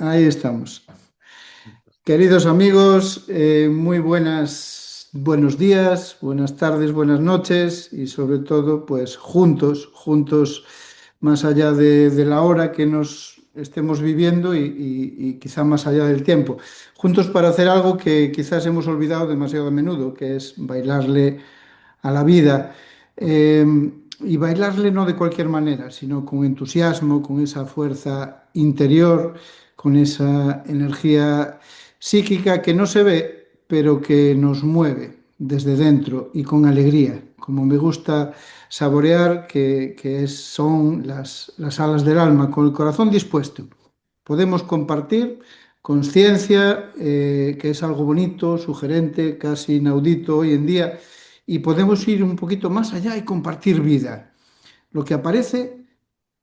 Ahí estamos. Queridos amigos, muy buenos días, buenas tardes, buenas noches y sobre todo, pues juntos, más allá de la hora que nos estemos viviendo y quizá más allá del tiempo. Juntos para hacer algo que quizás hemos olvidado demasiado a menudo, que es bailarle a la vida. Eh, y bailarle no de cualquier manera, sino con entusiasmo, con esa fuerza interior, con esa energía psíquica que no se ve, pero que nos mueve desde dentro y con alegría, como me gusta saborear, son las alas del alma, con el corazón dispuesto. Podemos compartir conciencia, que es algo bonito, sugerente, casi inaudito hoy en día, y podemos ir un poquito más allá y compartir vida. Lo que aparece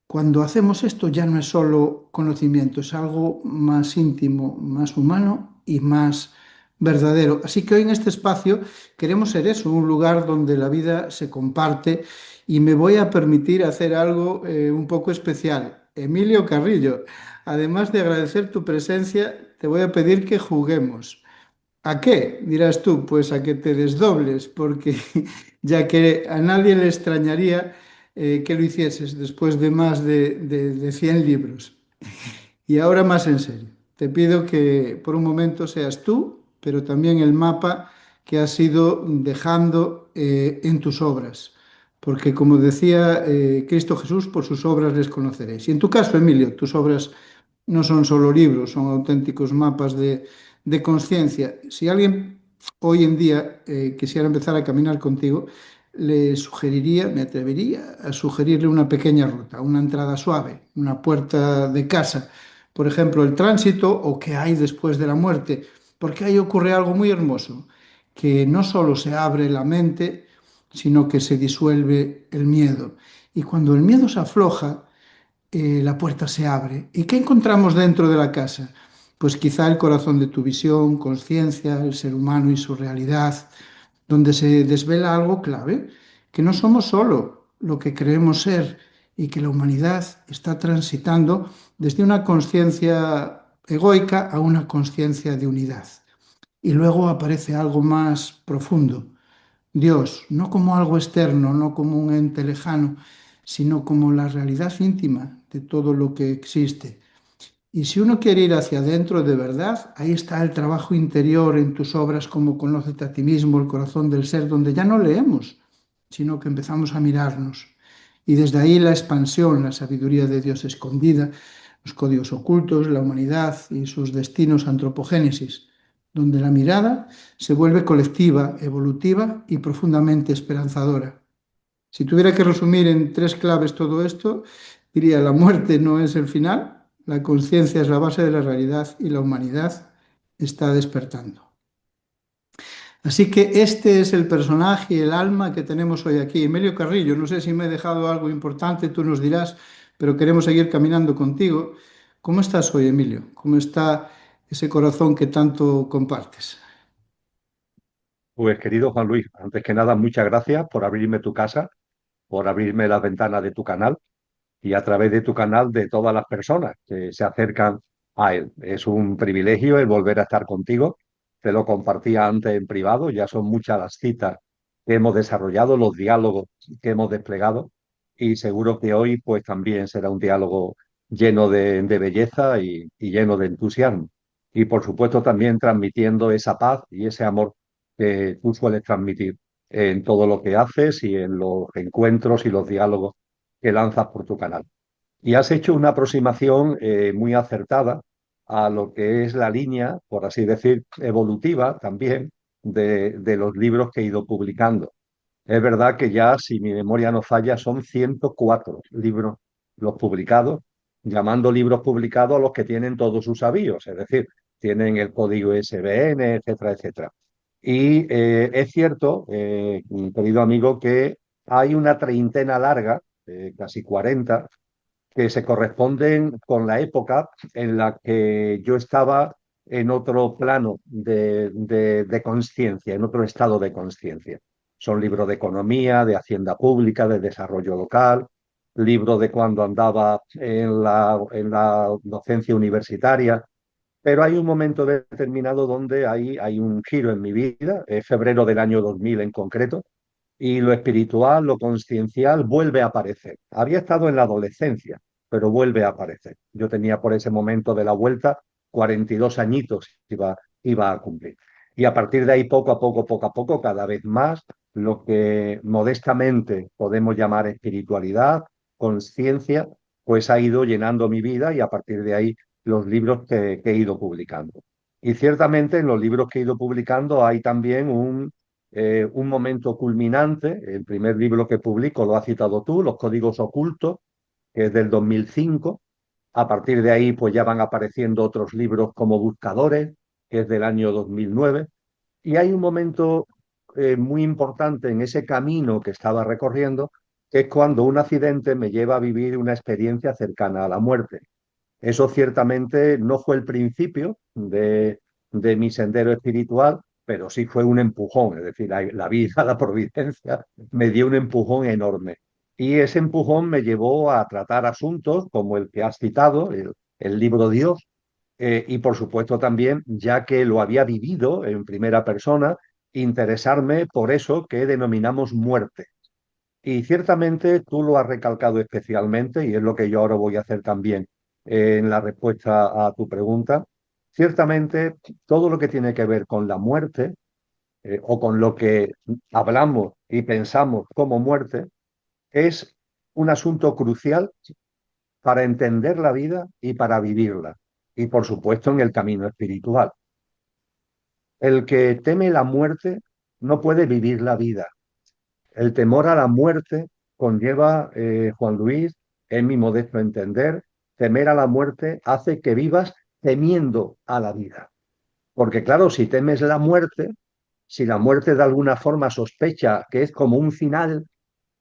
cuando hacemos esto ya no es solo conocimiento, es algo más íntimo, más humano y más verdadero. Así que hoy en este espacio queremos ser eso, un lugar donde la vida se comparte y me voy a permitir hacer algo un poco especial. Emilio Carrillo, además de agradecer tu presencia, te voy a pedir que juguemos. ¿A qué? Dirás tú, pues a que te desdobles, porque ya que a nadie le extrañaría que lo hicieses después de más de 100 libros. Y ahora más en serio, te pido que por un momento seas tú, pero también el mapa que has ido dejando en tus obras. Porque como decía Cristo Jesús, por sus obras les conoceréis. Y en tu caso, Emilio, tus obras no son solo libros, son auténticos mapas de conciencia. Si alguien hoy en día quisiera empezar a caminar contigo, le sugeriría, me atrevería a sugerirle una pequeña ruta, una entrada suave, una puerta de casa, por ejemplo, el tránsito o qué hay después de la muerte, porque ahí ocurre algo muy hermoso, que no solo se abre la mente, sino que se disuelve el miedo. Y cuando el miedo se afloja, la puerta se abre. ¿Y qué encontramos dentro de la casa? Pues quizá el corazón de tu visión, conciencia, el ser humano y su realidad, donde se desvela algo clave, que no somos solo lo que creemos ser y que la humanidad está transitando desde una conciencia egoica a una conciencia de unidad. Y luego aparece algo más profundo, Dios, no como algo externo, no como un ente lejano, sino como la realidad íntima de todo lo que existe. Y si uno quiere ir hacia adentro de verdad, ahí está el trabajo interior en tus obras como Conócete a ti mismo, el corazón del ser, donde ya no leemos, sino que empezamos a mirarnos. Y desde ahí la expansión, la sabiduría de Dios escondida, los códigos ocultos, la humanidad y sus destinos antropogénesis, donde la mirada se vuelve colectiva, evolutiva y profundamente esperanzadora. Si tuviera que resumir en tres claves todo esto, diría la muerte no es el final, la conciencia es la base de la realidad y la humanidad está despertando. Así que este es el personaje y el alma que tenemos hoy aquí. Emilio Carrillo, no sé si me he dejado algo importante, tú nos dirás, pero queremos seguir caminando contigo. ¿Cómo estás hoy, Emilio? ¿Cómo está ese corazón que tanto compartes? Pues querido Juan Luis, antes que nada, muchas gracias por abrirme tu casa, por abrirme las ventanas de tu canal y a través de tu canal de todas las personas que se acercan a él. Es un privilegio el volver a estar contigo. Te lo compartía antes en privado, ya son muchas las citas que hemos desarrollado, los diálogos que hemos desplegado y seguro que hoy pues también será un diálogo lleno de belleza y lleno de entusiasmo. Y por supuesto también transmitiendo esa paz y ese amor que tú sueles transmitir en todo lo que haces y en los encuentros y los diálogos que lanzas por tu canal. Y has hecho una aproximación muy acertada a lo que es la línea, por así decir, evolutiva también de los libros que he ido publicando. Es verdad que ya, si mi memoria no falla, son 104 libros los publicados, llamando libros publicados a los que tienen todos sus avíos, es decir, tienen el código ISBN, etcétera, etcétera. Y es cierto, querido amigo, que hay una treintena larga, casi 40, que se corresponden con la época en la que yo estaba en otro plano de conciencia, en otro estado de conciencia. Son libros de economía, de hacienda pública, de desarrollo local. libro de cuando andaba en la docencia universitaria, pero hay un momento determinado donde hay un giro en mi vida, es febrero del año 2000 en concreto, y lo espiritual, lo consciencial vuelve a aparecer. Había estado en la adolescencia, pero vuelve a aparecer. Yo tenía por ese momento de la vuelta 42 añitos, iba a cumplir. Y a partir de ahí, poco a poco, cada vez más, lo que modestamente podemos llamar espiritualidad, conciencia, pues ha ido llenando mi vida y a partir de ahí los libros que he ido publicando. Y ciertamente en los libros que he ido publicando hay también un momento culminante. El primer libro que publico lo has citado tú, Los Códigos Ocultos, que es del 2005. A partir de ahí, pues ya van apareciendo otros libros como Buscadores, que es del año 2009. Y hay un momento muy importante en ese camino que estaba recorriendo, que es cuando un accidente me lleva a vivir una experiencia cercana a la muerte. Eso ciertamente no fue el principio de mi sendero espiritual, pero sí fue un empujón, es decir, la vida, la providencia me dio un empujón enorme. Y ese empujón me llevó a tratar asuntos como el que has citado, el libro Dios, y por supuesto también, ya que lo había vivido en primera persona, interesarme por eso que denominamos muerte. Y ciertamente tú lo has recalcado especialmente, y es lo que yo ahora voy a hacer también en la respuesta a tu pregunta. Ciertamente, todo lo que tiene que ver con la muerte, o con lo que hablamos y pensamos como muerte, es un asunto crucial para entender la vida y para vivirla. Y por supuesto en el camino espiritual. El que teme la muerte no puede vivir la vida. El temor a la muerte conlleva, Juan Luis, en mi modesto entender, temer a la muerte hace que vivas temiendo a la vida. Porque claro, si temes la muerte, si la muerte de alguna forma sospecha que es como un final,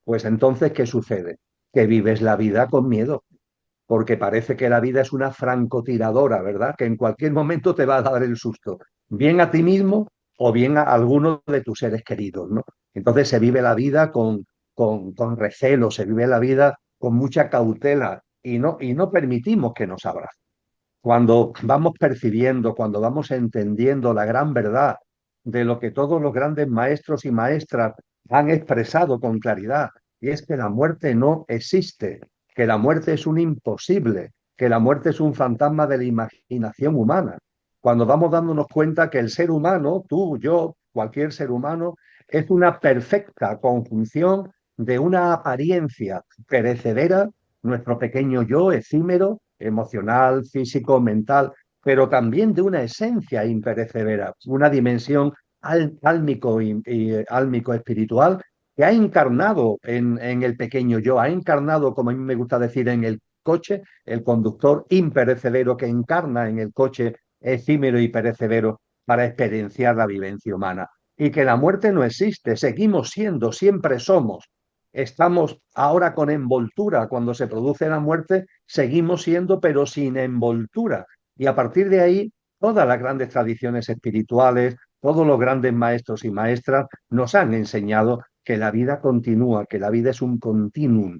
pues entonces, ¿qué sucede? Que vives la vida con miedo, porque parece que la vida es una francotiradora, ¿verdad? Que en cualquier momento te va a dar el susto, bien a ti mismo o bien a alguno de tus seres queridos, ¿no? Entonces se vive la vida con recelo, se vive la vida con mucha cautela y no permitimos que nos abra. Cuando vamos percibiendo, cuando vamos entendiendo la gran verdad de lo que todos los grandes maestros y maestras han expresado con claridad, y es que la muerte no existe, que la muerte es un imposible, que la muerte es un fantasma de la imaginación humana. Cuando vamos dándonos cuenta que el ser humano, tú, yo, cualquier ser humano, es una perfecta conjunción de una apariencia perecedera, nuestro pequeño yo, efímero, emocional, físico, mental, pero también de una esencia imperecedera, una dimensión álmico y álmico espiritual que ha encarnado en el pequeño yo, ha encarnado, como a mí me gusta decir, en el coche, el conductor imperecedero que encarna en el coche efímero y perecedero para experienciar la vivencia humana. Y que la muerte no existe, seguimos siendo, siempre somos. Estamos ahora con envoltura, cuando se produce la muerte, seguimos siendo, pero sin envoltura. Y a partir de ahí, todas las grandes tradiciones espirituales, todos los grandes maestros y maestras nos han enseñado que la vida continúa, que la vida es un continuum.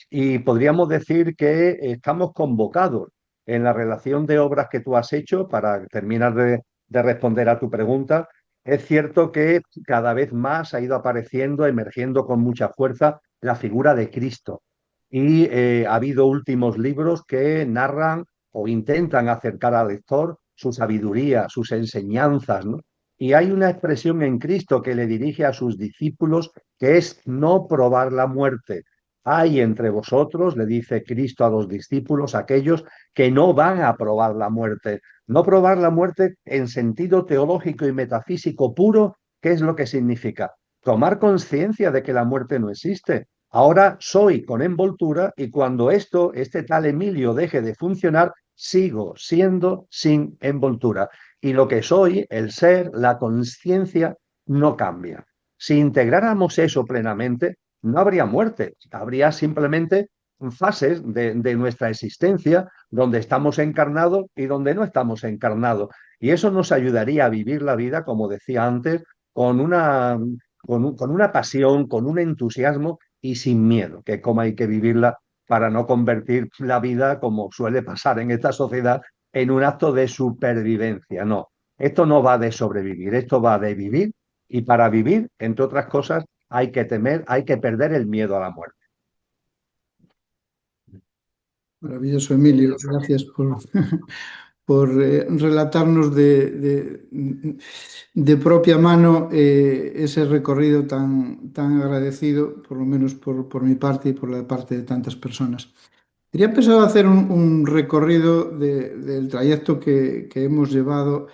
Y podríamos decir que estamos convocados en la relación de obras que tú has hecho, para terminar de responder a tu pregunta. Es cierto que cada vez más ha ido apareciendo, emergiendo con mucha fuerza la figura de Cristo. Y ha habido últimos libros que narran o intentan acercar al lector su sabiduría, sus enseñanzas, ¿no? Y hay una expresión en Cristo que le dirige a sus discípulos que es no probar la muerte. Hay entre vosotros, le dice Cristo a los discípulos, aquellos que no van a probar la muerte. No probar la muerte en sentido teológico y metafísico puro, ¿qué es lo que significa? Tomar conciencia de que la muerte no existe. Ahora soy con envoltura y cuando este tal Emilio deje de funcionar, sigo siendo sin envoltura. Y lo que soy, el ser, la conciencia, no cambia. Si integráramos eso plenamente, no habría muerte, habría simplemente fases de nuestra existencia donde estamos encarnados y donde no estamos encarnados. Y eso nos ayudaría a vivir la vida, como decía antes, con con una pasión, con un entusiasmo y sin miedo, que es como hay que vivirla para no convertir la vida, como suele pasar en esta sociedad, en un acto de supervivencia. No, esto no va de sobrevivir, esto va de vivir y para vivir, entre otras cosas, hay que temer, hay que perder el miedo a la muerte. Maravilloso, Emilio. Gracias por, por relatarnos de propia mano ese recorrido tan agradecido, por lo menos por mi parte y por la parte de tantas personas. Quería empezar a hacer un recorrido del trayecto que hemos llevado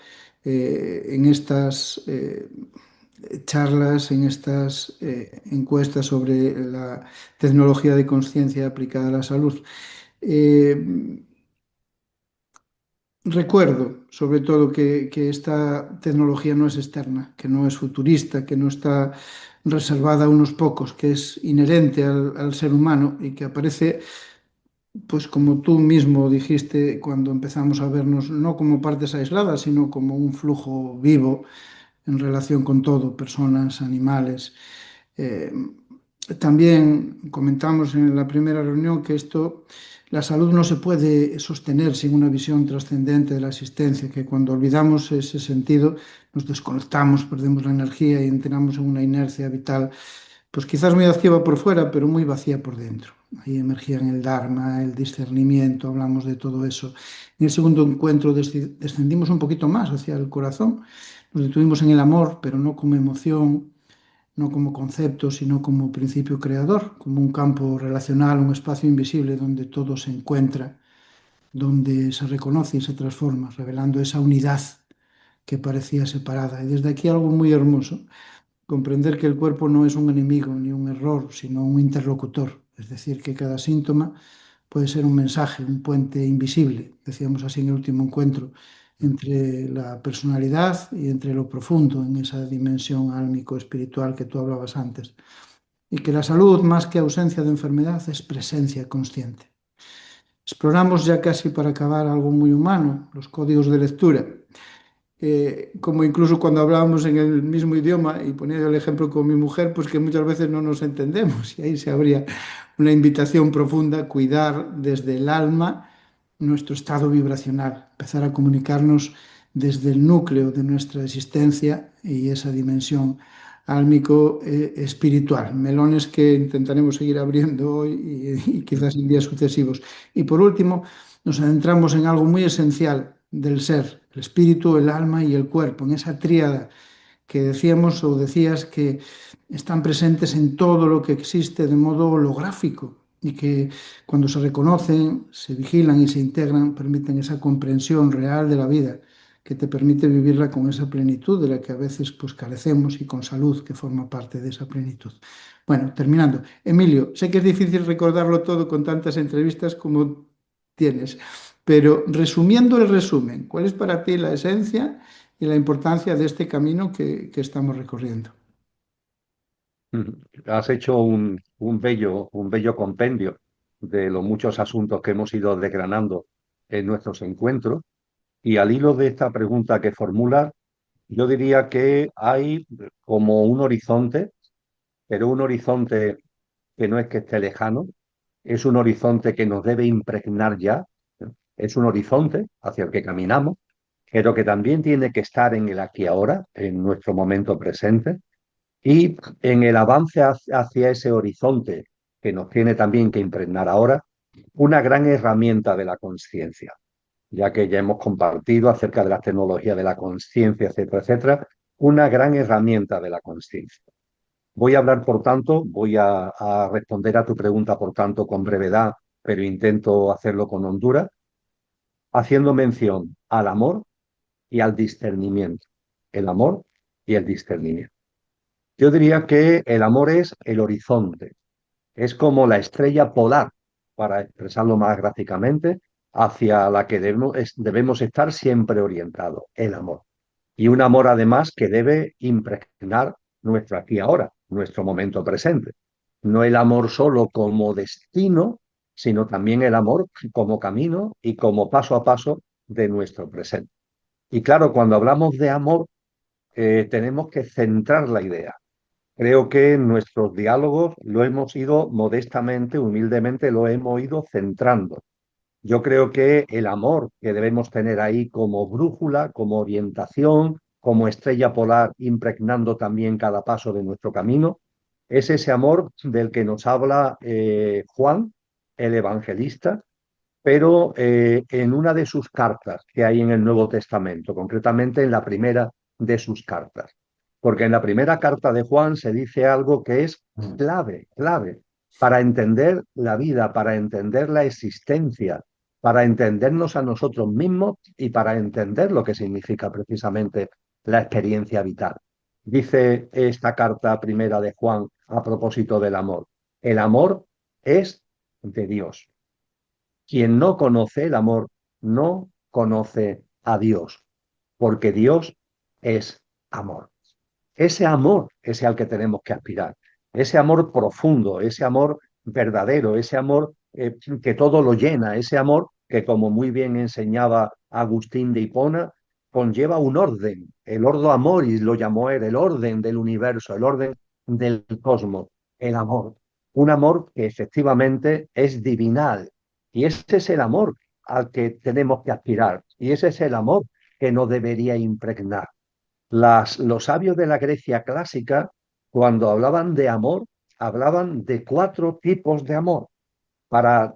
en estas charlas, en estas encuestas sobre la tecnología de conciencia aplicada a la salud. Eh, Recuerdo, sobre todo, que esta tecnología no es externa, que no es futurista, que no está reservada a unos pocos, que es inherente al ser humano y que aparece, pues como tú mismo dijiste cuando empezamos a vernos, no como partes aisladas, sino como un flujo vivo en relación con todo, personas, animales. Eh, También comentamos en la primera reunión que la salud no se puede sostener sin una visión trascendente de la existencia, que cuando olvidamos ese sentido nos desconectamos, perdemos la energía y entramos en una inercia vital, pues quizás muy activa por fuera, pero muy vacía por dentro. Ahí emergían el Dharma, el discernimiento, hablamos de todo eso. En el segundo encuentro descendimos un poquito más hacia el corazón, nos detuvimos en el amor, pero no como emoción, no como concepto, sino como principio creador, como un campo relacional, un espacio invisible donde todo se encuentra, donde se reconoce y se transforma, revelando esa unidad que parecía separada. Y desde aquí algo muy hermoso, comprender que el cuerpo no es un enemigo ni un error, sino un interlocutor, es decir, que cada síntoma puede ser un mensaje, un puente invisible, decíamos así en el último encuentro, entre la personalidad y entre lo profundo, en esa dimensión álmico-espiritual que tú hablabas antes. Y que la salud, más que ausencia de enfermedad, es presencia consciente. Exploramos ya casi para acabar algo muy humano, los códigos de lectura, como incluso cuando hablábamos en el mismo idioma y ponía yo el ejemplo con mi mujer, pues que muchas veces no nos entendemos y ahí se abría una invitación profunda a cuidar desde el alma nuestro estado vibracional, empezar a comunicarnos desde el núcleo de nuestra existencia y esa dimensión álmico espiritual, melones que intentaremos seguir abriendo hoy y quizás en días sucesivos. Y por último, nos adentramos en algo muy esencial del ser, el espíritu, el alma y el cuerpo, en esa tríada que decíamos o decías que están presentes en todo lo que existe de modo holográfico y que cuando se reconocen, se vigilan y se integran, permiten esa comprensión real de la vida que te permite vivirla con esa plenitud de la que a veces pues carecemos y con salud que forma parte de esa plenitud. Bueno, terminando. Emilio, sé que es difícil recordarlo todo con tantas entrevistas como tienes, pero resumiendo el resumen, ¿cuál es para ti la esencia y la importancia de este camino que estamos recorriendo? Has hecho un bello compendio de los muchos asuntos que hemos ido desgranando en nuestros encuentros. Y al hilo de esta pregunta que formulas, yo diría que hay como un horizonte, pero un horizonte que no es que esté lejano, es un horizonte que nos debe impregnar ya, ¿no? Es un horizonte hacia el que caminamos, pero que también tiene que estar en el aquí y ahora, en nuestro momento presente, y en el avance hacia ese horizonte que nos tiene también que impregnar ahora, una gran herramienta de la conciencia, ya que ya hemos compartido acerca de las tecnologías de la conciencia, etcétera, etcétera, una gran herramienta de la conciencia. Voy a hablar, por tanto, voy a responder a tu pregunta, por tanto, con brevedad, pero intento hacerlo con hondura, haciendo mención al amor y al discernimiento. El amor y el discernimiento. Yo diría que el amor es el horizonte, es como la estrella polar, para expresarlo más gráficamente, hacia la que debemos estar siempre orientados, el amor. Y un amor además que debe impregnar nuestro aquí y ahora, nuestro momento presente. No el amor solo como destino, sino también el amor como camino y como paso a paso de nuestro presente. Y claro, cuando hablamos de amor, tenemos que centrar la idea. Creo que en nuestros diálogos lo hemos ido modestamente, humildemente, lo hemos ido centrando. Yo creo que el amor que debemos tener ahí como brújula, como orientación, como estrella polar, impregnando también cada paso de nuestro camino, es ese amor del que nos habla Juan, el evangelista, pero en una de sus cartas que hay en el Nuevo Testamento, concretamente en la primera de sus cartas. Porque en la primera carta de Juan se dice algo que es clave, clave, para entender la vida, para entender la existencia, para entendernos a nosotros mismos y para entender lo que significa precisamente la experiencia vital. Dice esta carta primera de Juan a propósito del amor. El amor es de Dios. Quien no conoce el amor no conoce a Dios, porque Dios es amor. Ese amor es al que tenemos que aspirar, ese amor profundo, ese amor verdadero, ese amor que todo lo llena, ese amor que, como muy bien enseñaba Agustín de Hipona, conlleva un orden, el ordo amoris lo llamó él, el orden del universo, el orden del cosmos, el amor. Un amor que efectivamente es divinal. Y ese es el amor al que tenemos que aspirar. Y ese es el amor que nos debería impregnar. Los sabios de la Grecia clásica, cuando hablaban de amor, hablaban de cuatro tipos de amor para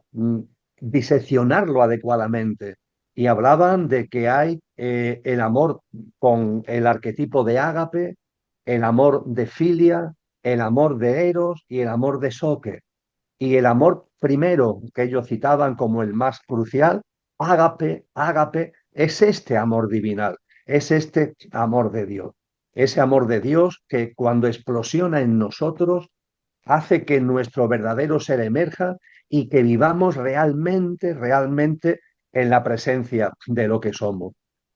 diseccionarlo adecuadamente. Y hablaban de que hay el amor con el arquetipo de ágape, el amor de filia, el amor de eros y el amor de soque. Y el amor primero que ellos citaban como el más crucial, ágape, ágape, es este amor divinal, es este amor de Dios. Ese amor de Dios que cuando explosiona en nosotros hace que nuestro verdadero ser emerja y que vivamos realmente, realmente en la presencia de lo que somos.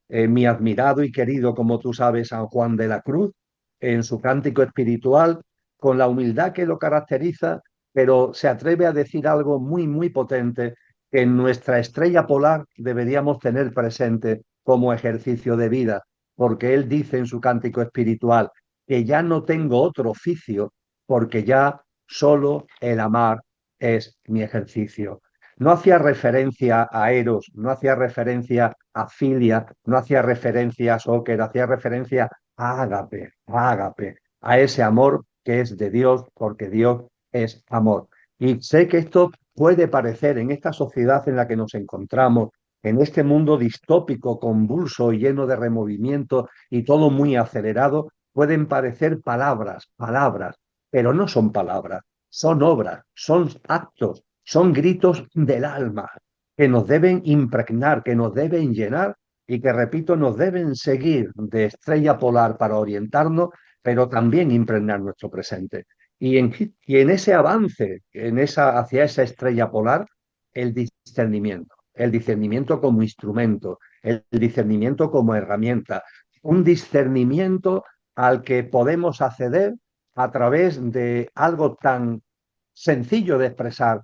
Mi admirado y querido, como tú sabes, San Juan de la Cruz, en su cántico espiritual, con la humildad que lo caracteriza, pero se atreve a decir algo muy, muy potente que en nuestra estrella polar deberíamos tener presente como ejercicio de vida, porque él dice en su cántico espiritual que ya no tengo otro oficio porque ya solo el amar es mi ejercicio. No hacía referencia a Eros, no hacía referencia a Filia, no hacía referencia a Sóquer, hacía referencia a Ágape, a Ágape, a ese amor que es de Dios, porque Dios es amor. Y sé que esto puede parecer en esta sociedad en la que nos encontramos, en este mundo distópico, convulso y lleno de removimiento y todo muy acelerado, pueden parecer palabras, palabras, pero no son palabras, son obras, son actos, son gritos del alma que nos deben impregnar, que nos deben llenar y que, repito, nos deben seguir de estrella polar para orientarnos, pero también impregnar nuestro presente. Y en ese avance, hacia esa estrella polar, el discernimiento como instrumento, el discernimiento como herramienta, un discernimiento al que podemos acceder a través de algo tan sencillo de expresar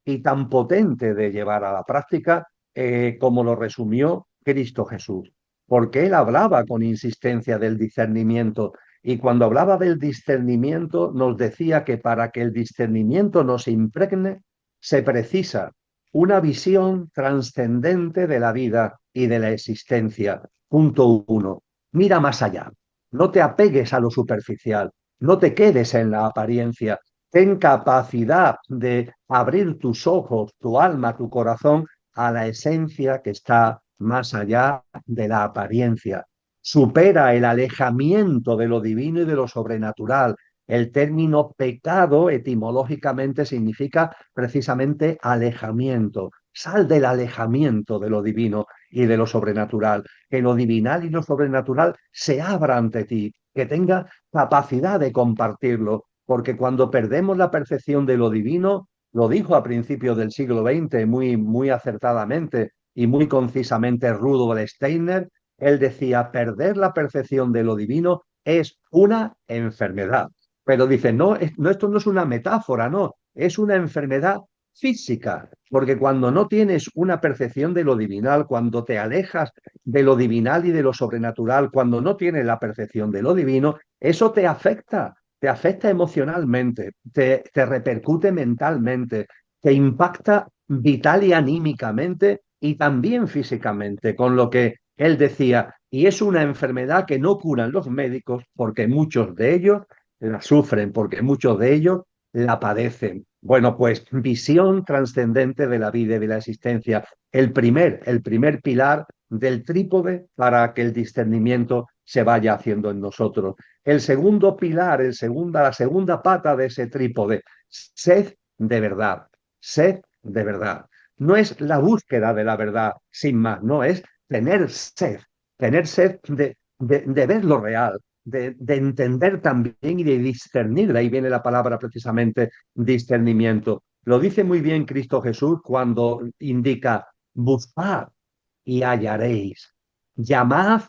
y tan potente de llevar a la práctica como lo resumió Cristo Jesús. Porque él hablaba con insistencia del discernimiento y cuando hablaba del discernimiento nos decía que para que el discernimiento nos impregne se precisa una visión trascendente de la vida y de la existencia. Punto uno. Mira más allá. No te apegues a lo superficial. No te quedes en la apariencia. Ten capacidad de abrir tus ojos, tu alma, tu corazón a la esencia que está más allá de la apariencia. Supera el alejamiento de lo divino y de lo sobrenatural. El término pecado etimológicamente significa precisamente alejamiento. Sal del alejamiento de lo divino y de lo sobrenatural. Que lo divinal y lo sobrenatural se abra ante ti, que tenga capacidad de compartirlo, porque cuando perdemos la percepción de lo divino, lo dijo a principios del siglo XX muy, muy acertadamente y muy concisamente Rudolf Steiner, él decía, perder la percepción de lo divino es una enfermedad. Pero dice, no, esto no es una metáfora, no, es una enfermedad física, porque cuando no tienes una percepción de lo divinal, cuando te alejas de lo divinal y de lo sobrenatural, cuando no tienes la percepción de lo divino, eso te afecta, te afecta emocionalmente, te repercute mentalmente, te impacta vital y anímicamente y también físicamente, con lo que él decía, y es una enfermedad que no curan los médicos porque muchos de ellos la sufren, porque muchos de ellos la padecen. Bueno, pues visión trascendente de la vida y de la existencia, el primer pilar del trípode para que el discernimiento se vaya haciendo en nosotros. El segundo pilar, la segunda pata de ese trípode, sed de verdad, sed de verdad. No es la búsqueda de la verdad, sin más, no es tener sed de ver lo real, de entender también y de discernir. De ahí viene la palabra precisamente discernimiento. Lo dice muy bien Cristo Jesús cuando indica, buscad y hallaréis, llamad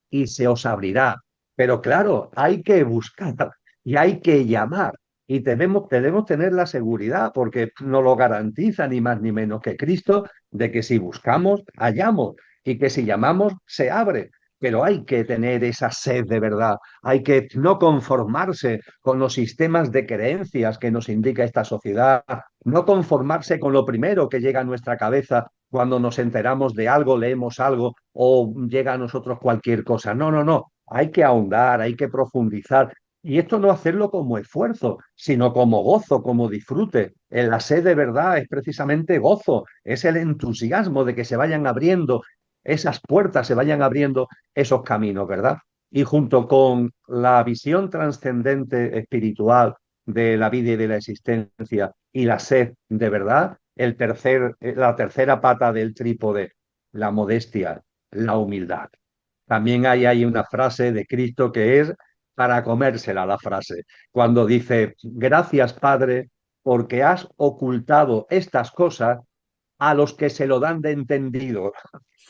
y se os abrirá. Pero claro, hay que buscar y hay que llamar. Y debemos tener la seguridad, porque nos lo garantiza ni más ni menos que Cristo, de que si buscamos, hallamos, y que si llamamos, se abre. Pero hay que tener esa sed de verdad, hay que no conformarse con los sistemas de creencias que nos indica esta sociedad, no conformarse con lo primero que llega a nuestra cabeza cuando nos enteramos de algo, leemos algo o llega a nosotros cualquier cosa. No, no, no, hay que ahondar, hay que profundizar. Y esto no hacerlo como esfuerzo, sino como gozo, como disfrute. En la sed de verdad es precisamente gozo, es el entusiasmo de que se vayan abriendo esas puertas, se vayan abriendo esos caminos, ¿verdad? Y junto con la visión trascendente espiritual de la vida y de la existencia y la sed de verdad, la tercera pata del trípode, la modestia, la humildad. También hay una frase de Cristo que es para comérsela la frase, cuando dice, gracias Padre, porque has ocultado estas cosas a los que se lo dan de entendido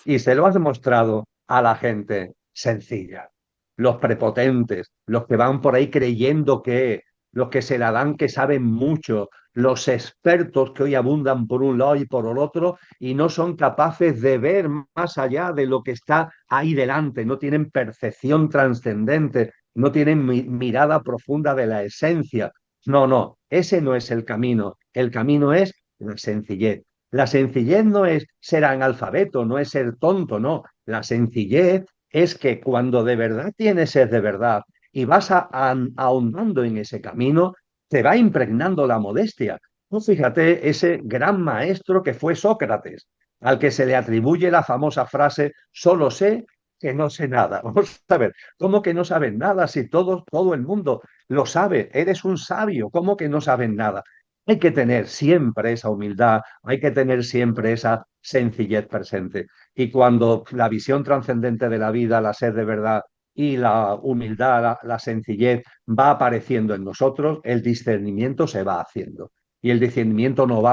y se lo has mostrado a la gente sencilla, los prepotentes, los que van por ahí creyendo que, los que se la dan que saben mucho, los expertos que hoy abundan por un lado y por el otro y no son capaces de ver más allá de lo que está ahí delante, no tienen percepción trascendente, no tienen mirada profunda de la esencia. No, no, ese no es el camino. El camino es la sencillez. La sencillez no es ser analfabeto, no es ser tonto, no. La sencillez es que cuando de verdad tienes sed de verdad y vas ahondando en ese camino, te va impregnando la modestia. Tú fíjate ese gran maestro que fue Sócrates, al que se le atribuye la famosa frase, solo sé que no sé nada. Vamos a ver, ¿cómo que no saben nada si todo el mundo lo sabe? Eres un sabio, ¿cómo que no saben nada? Hay que tener siempre esa humildad, hay que tener siempre esa sencillez presente. Y cuando la visión trascendente de la vida, la sed de verdad y la humildad, la sencillez va apareciendo en nosotros, el discernimiento se va haciendo. Y el discernimiento nos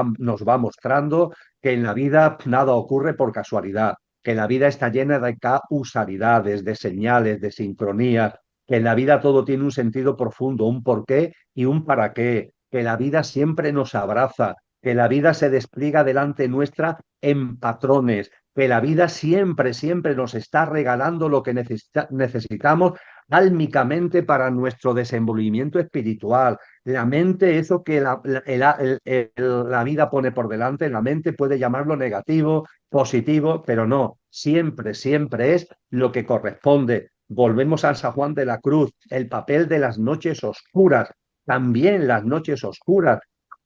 va mostrando que en la vida nada ocurre por casualidad, que la vida está llena de causalidades, de señales, de sincronías, que en la vida todo tiene un sentido profundo, un porqué y un para qué, que la vida siempre nos abraza, que la vida se despliega delante nuestra en patrones, que la vida siempre, siempre nos está regalando lo que necesitamos álmicamente para nuestro desenvolvimiento espiritual. La mente, eso que la vida pone por delante, la mente puede llamarlo negativo, positivo, pero no, siempre, siempre es lo que corresponde. Volvemos a San Juan de la Cruz, el papel de las noches oscuras, también las noches oscuras.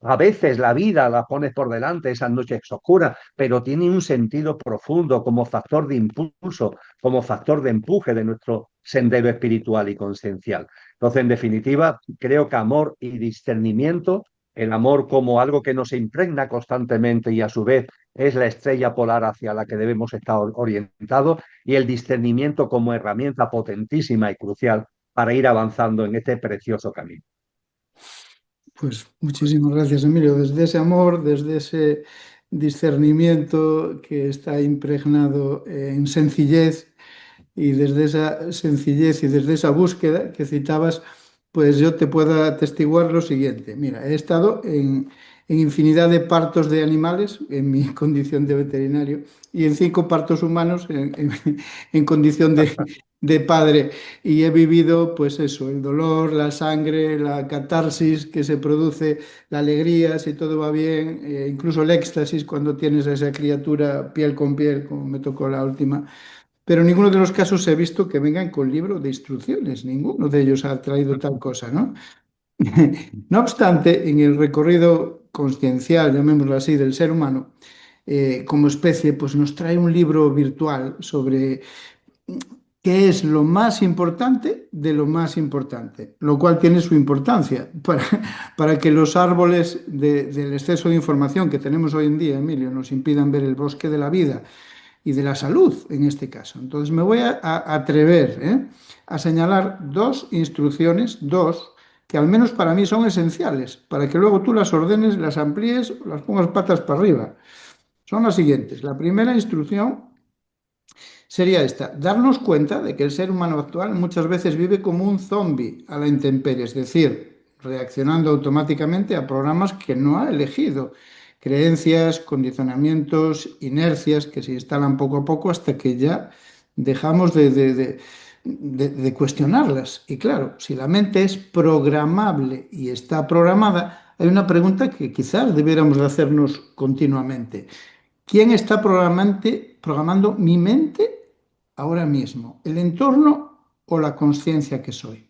A veces la vida la pones por delante, esas noches oscuras, pero tiene un sentido profundo como factor de impulso, como factor de empuje de nuestro sendero espiritual y consciencial. Entonces, en definitiva, creo que amor y discernimiento, el amor como algo que nos impregna constantemente y a su vez es la estrella polar hacia la que debemos estar orientados, y el discernimiento como herramienta potentísima y crucial para ir avanzando en este precioso camino. Pues muchísimas gracias, Emilio. Desde ese amor, desde ese discernimiento que está impregnado en sencillez y desde esa sencillez y desde esa búsqueda que citabas, pues yo te puedo atestiguar lo siguiente. Mira, he estado en infinidad de partos de animales, en mi condición de veterinario, y en 5 partos humanos en condición de padre. Y he vivido, pues eso, el dolor, la sangre, la catarsis que se produce, la alegría, si todo va bien, incluso el éxtasis cuando tienes a esa criatura piel con piel, como me tocó la última. Pero en ninguno de los casos he visto que vengan con libro de instrucciones, ninguno de ellos ha traído tal cosa, ¿no? No obstante, en el recorrido consciencial, llamémoslo así, del ser humano, como especie, pues nos trae un libro virtual sobre qué es lo más importante de lo más importante, lo cual tiene su importancia para que los árboles del exceso de información que tenemos hoy en día, Emilio, nos impidan ver el bosque de la vida y de la salud en este caso. Entonces me voy a atrever, a señalar dos instrucciones, dos, que al menos para mí son esenciales, para que luego tú las ordenes, las amplíes, las pongas patas para arriba. Son las siguientes. La primera instrucción sería esta: darnos cuenta de que el ser humano actual muchas veces vive como un zombie a la intemperie, es decir, reaccionando automáticamente a programas que no ha elegido, creencias, condicionamientos, inercias que se instalan poco a poco hasta que ya dejamos de cuestionarlas. Y claro, si la mente es programable y está programada, hay una pregunta que quizás debiéramos de hacernos continuamente. ¿Quién está programando mi mente ahora mismo? ¿El entorno o la conciencia que soy?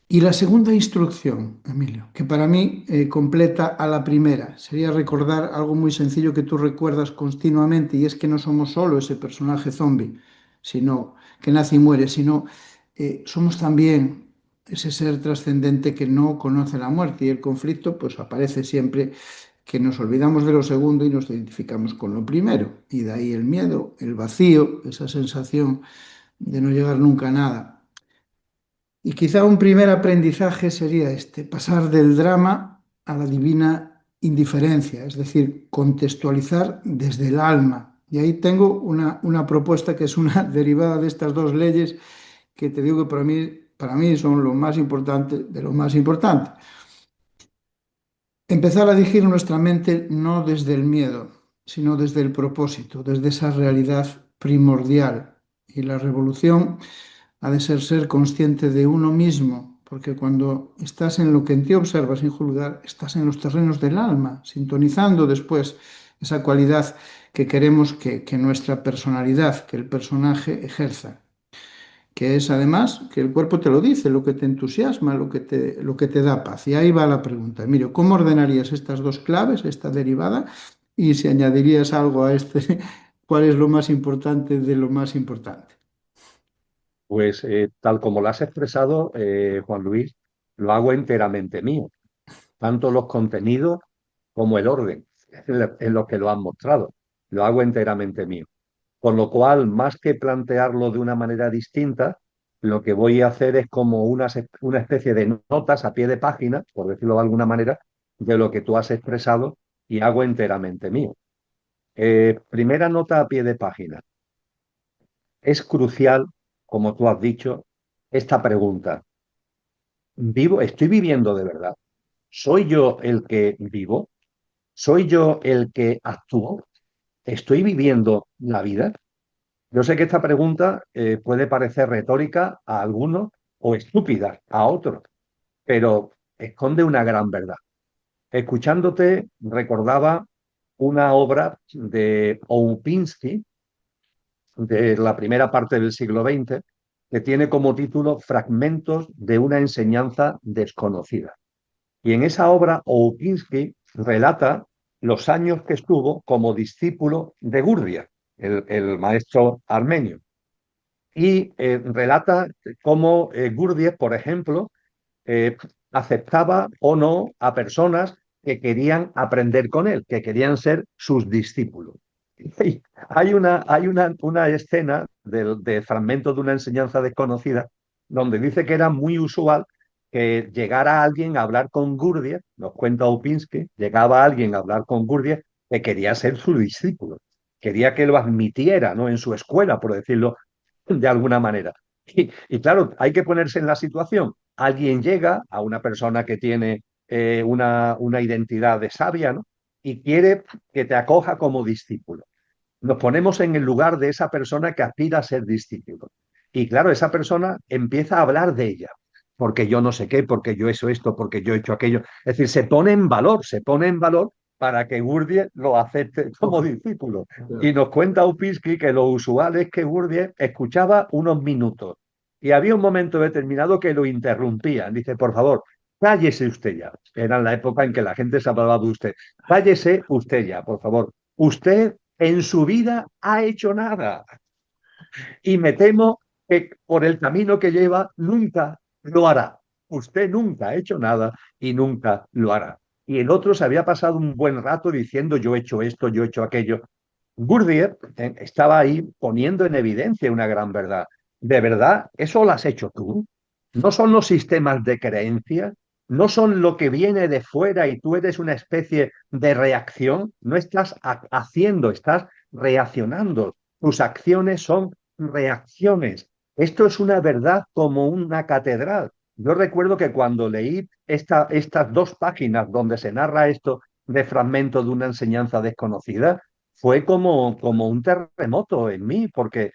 Y la segunda instrucción, Emilio, que para mí completa a la primera, sería recordar algo muy sencillo que tú recuerdas continuamente, y es que no somos solo ese personaje zombie, sino que nace y muere, sino somos también ese ser trascendente que no conoce la muerte, y el conflicto pues aparece siempre que nos olvidamos de lo segundo y nos identificamos con lo primero, y de ahí el miedo, el vacío, esa sensación de no llegar nunca a nada. Y quizá un primer aprendizaje sería este: pasar del drama a la divina indiferencia, es decir, contextualizar desde el alma. Y ahí tengo una propuesta que es una derivada de estas dos leyes que te digo que para mí son lo más importante de lo más importante. Empezar a dirigir nuestra mente no desde el miedo, sino desde el propósito, desde esa realidad primordial. Y la revolución ha de ser consciente de uno mismo, porque cuando estás en lo que en ti observas sin juzgar, estás en los terrenos del alma, sintonizando después esa cualidad que queremos que nuestra personalidad, que el personaje ejerza, que es además que el cuerpo te lo dice, lo que te entusiasma, lo que te da paz. Y ahí va la pregunta. Mire, ¿cómo ordenarías estas dos claves, esta derivada? Y si añadirías algo a este, ¿cuál es lo más importante de lo más importante? Pues tal como lo has expresado, Juan Luis, lo hago enteramente mío, tanto los contenidos como el orden en lo que lo han mostrado. Lo hago enteramente mío. Con lo cual, más que plantearlo de una manera distinta, lo que voy a hacer es como una especie de notas a pie de página, por decirlo de alguna manera, de lo que tú has expresado y hago enteramente mío. Primera nota a pie de página. Es crucial, como tú has dicho, esta pregunta. ¿Estoy viviendo de verdad? ¿Soy yo el que vivo? ¿Soy yo el que actúo? ¿Estoy viviendo la vida? Yo sé que esta pregunta puede parecer retórica a algunos o estúpida a otros, pero esconde una gran verdad. Escuchándote, recordaba una obra de Oupinsky de la primera parte del siglo XX que tiene como título Fragmentos de una enseñanza desconocida. Y en esa obra, Oupinsky relata los años que estuvo como discípulo de Gurdjieff, el maestro armenio. Y relata cómo Gurdjieff, por ejemplo, eh, aceptaba o no a personas que querían aprender con él, que querían ser sus discípulos. Y hay una escena de fragmento de una enseñanza desconocida donde dice que era muy usual que llegara alguien a hablar con Gurdjieff, nos cuenta Upinski, llegaba alguien a hablar con Gurdjieff que quería ser su discípulo, quería que lo admitiera, ¿no?, en su escuela, por decirlo de alguna manera. Y claro, hay que ponerse en la situación. Alguien llega a una persona que tiene una identidad de sabia, ¿no? Y quiere que te acoja como discípulo. Nos ponemos en el lugar de esa persona que aspira a ser discípulo. Y claro, esa persona empieza a hablar de ella, porque yo no sé qué, porque yo he hecho esto, porque yo he hecho aquello. Es decir, se pone en valor para que Gurdjieff lo acepte como Ojo, discípulo. Y claro. nos cuenta Upinski que lo usual es que Gurdjieff escuchaba unos minutos y había un momento determinado que lo interrumpían. Dice, por favor, cállese usted ya. Era la época en que la gente se hablaba de usted. Cállese usted ya, por favor. Usted en su vida ha hecho nada y me temo que por el camino que lleva nunca lo hará. Usted nunca ha hecho nada y nunca lo hará. Y el otro se había pasado un buen rato diciendo yo he hecho esto, yo he hecho aquello. Gurdjieff estaba ahí poniendo en evidencia una gran verdad. ¿De verdad eso lo has hecho tú? ¿No son los sistemas de creencia? ¿No son lo que viene de fuera y tú eres una especie de reacción? No estás haciendo, estás reaccionando. Tus acciones son reacciones. Esto es una verdad como una catedral. Yo recuerdo que cuando leí estas dos páginas donde se narra esto de fragmento de una enseñanza desconocida, fue como un terremoto en mí, porque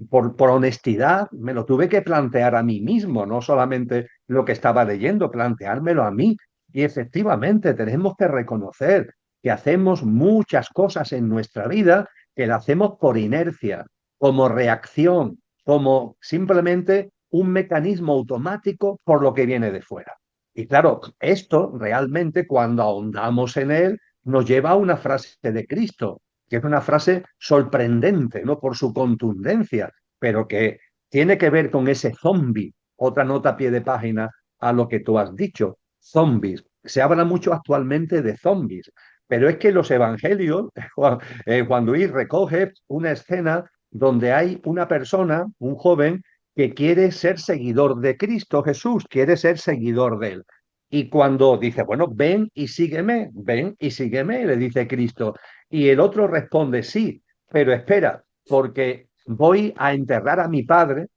por honestidad me lo tuve que plantear a mí mismo, no solamente lo que estaba leyendo, planteármelo a mí. Y efectivamente tenemos que reconocer que hacemos muchas cosas en nuestra vida que la hacemos por inercia, como reacción, como simplemente un mecanismo automático por lo que viene de fuera. Y claro, esto realmente cuando ahondamos en él nos lleva a una frase de Cristo, que es una frase sorprendente, ¿no? Por su contundencia, pero que tiene que ver con ese zombie, otra nota a pie de página a lo que tú has dicho, zombies. Se habla mucho actualmente de zombies, pero es que los evangelios, Juan Luis recoge una escena donde hay una persona, un joven, que quiere ser seguidor de Cristo Jesús, quiere ser seguidor de él. Y cuando dice, bueno, ven y sígueme, le dice Cristo. Y el otro responde, sí, pero espera, porque voy a enterrar a mi padre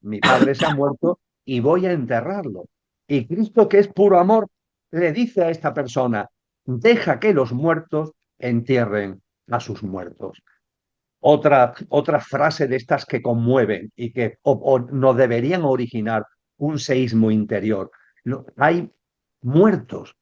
se ha muerto y voy a enterrarlo. Y Cristo, que es puro amor, le dice a esta persona, deja que los muertos entierren a sus muertos. Otra frase de estas que conmueven y que o nos deberían originar un seísmo interior. Hay muertos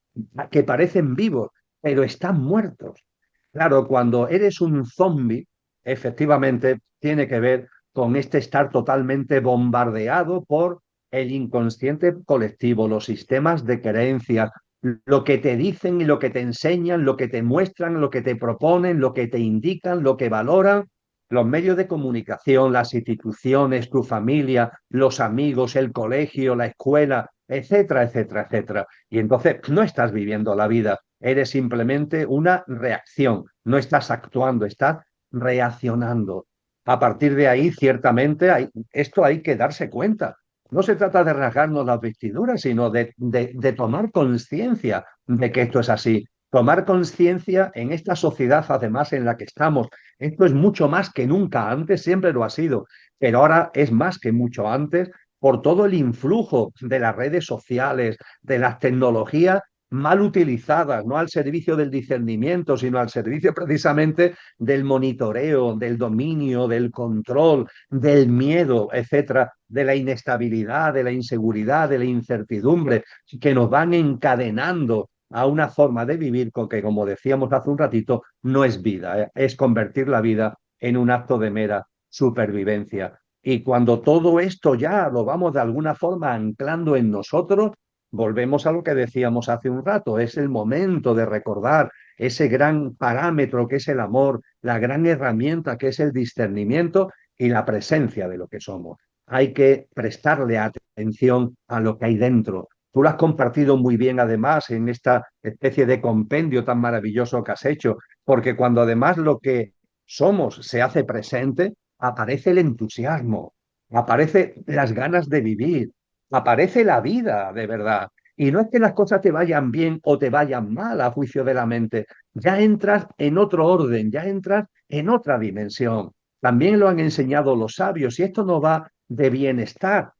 que parecen vivos, pero están muertos. Claro, cuando eres un zombie, efectivamente tiene que ver con este estar totalmente bombardeado por el inconsciente colectivo, los sistemas de creencias, lo que te dicen y lo que te enseñan, lo que te muestran, lo que te proponen, lo que te indican, lo que valoran, los medios de comunicación, las instituciones, tu familia, los amigos, el colegio, la escuela, etcétera, etcétera, etcétera. Y entonces no estás viviendo la vida, eres simplemente una reacción, no estás actuando, estás reaccionando. A partir de ahí, ciertamente, esto hay que darse cuenta. No se trata de rasgarnos las vestiduras, sino de tomar conciencia de que esto es así. Tomar conciencia en esta sociedad, además, en la que estamos. Esto es mucho más que nunca antes, siempre lo ha sido, pero ahora es más que mucho antes por todo el influjo de las redes sociales, de las tecnologías mal utilizadas, no al servicio del discernimiento, sino al servicio precisamente del monitoreo, del dominio, del control, del miedo, etcétera, de la inestabilidad, de la inseguridad, de la incertidumbre, que nos van encadenando a una forma de vivir que, como decíamos hace un ratito, no es vida, es convertir la vida en un acto de mera supervivencia. Y cuando todo esto ya lo vamos de alguna forma anclando en nosotros, volvemos a lo que decíamos hace un rato, es el momento de recordar ese gran parámetro que es el amor, la gran herramienta que es el discernimiento y la presencia de lo que somos. Hay que prestarle atención a lo que hay dentro. Tú lo has compartido muy bien además en esta especie de compendio tan maravilloso que has hecho, porque cuando además lo que somos se hace presente, aparece el entusiasmo, aparece las ganas de vivir, aparece la vida de verdad. Y no es que las cosas te vayan bien o te vayan mal a juicio de la mente, ya entras en otro orden, ya entras en otra dimensión. También lo han enseñado los sabios y esto no va de bienestar.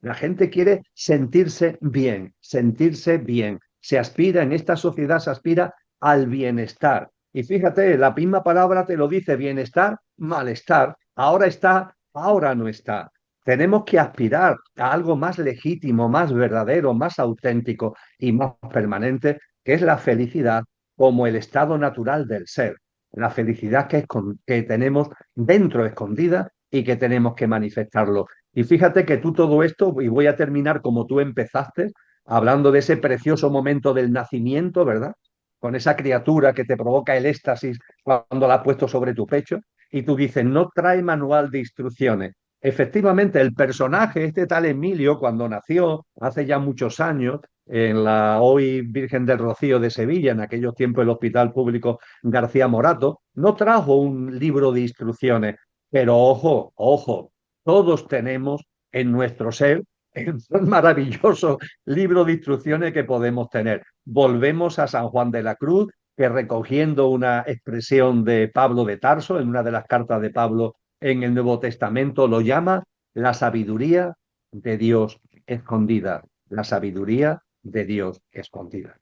La gente quiere sentirse bien, sentirse bien. en esta sociedad se aspira al bienestar. Y fíjate, la misma palabra te lo dice, bienestar, malestar. Ahora está, ahora no está. Tenemos que aspirar a algo más legítimo, más verdadero, más auténtico y más permanente, que es la felicidad como el estado natural del ser. La felicidad que tenemos dentro escondida y que tenemos que manifestarlo. Y fíjate que tú todo esto, y voy a terminar como tú empezaste, hablando de ese precioso momento del nacimiento, ¿verdad? Con esa criatura que te provoca el éxtasis cuando la has puesto sobre tu pecho, y tú dices, no trae manual de instrucciones. Efectivamente, el personaje, este tal Emilio, cuando nació hace ya muchos años, en la hoy Virgen del Rocío de Sevilla, en aquellos tiempos el Hospital Público García Morato, no trajo un libro de instrucciones, pero ojo, ojo, todos tenemos en nuestro ser el maravilloso libro de instrucciones que podemos tener. Volvemos a San Juan de la Cruz, que recogiendo una expresión de Pablo de Tarso, en una de las cartas de Pablo en el Nuevo Testamento, lo llama la sabiduría de Dios escondida, la sabiduría de Dios escondida.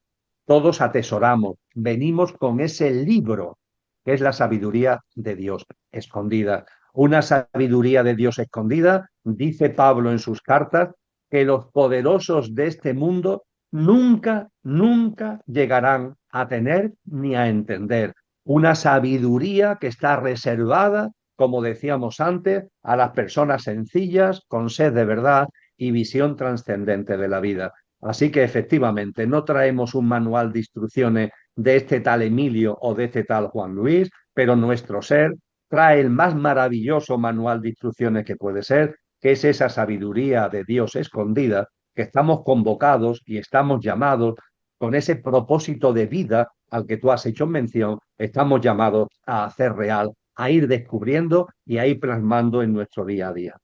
Todos atesoramos, venimos con ese libro que es la sabiduría de Dios escondida. Una sabiduría de Dios escondida, dice Pablo en sus cartas, que los poderosos de este mundo nunca, nunca llegarán a tener ni a entender. Una sabiduría que está reservada, como decíamos antes, a las personas sencillas, con sed de verdad y visión trascendente de la vida. Así que efectivamente no traemos un manual de instrucciones de este tal Emilio o de este tal Juan Luis, pero nuestro ser trae el más maravilloso manual de instrucciones que puede ser, que es esa sabiduría de Dios escondida, que estamos convocados y estamos llamados con ese propósito de vida al que tú has hecho mención, estamos llamados a hacer real, a ir descubriendo y a ir plasmando en nuestro día a día.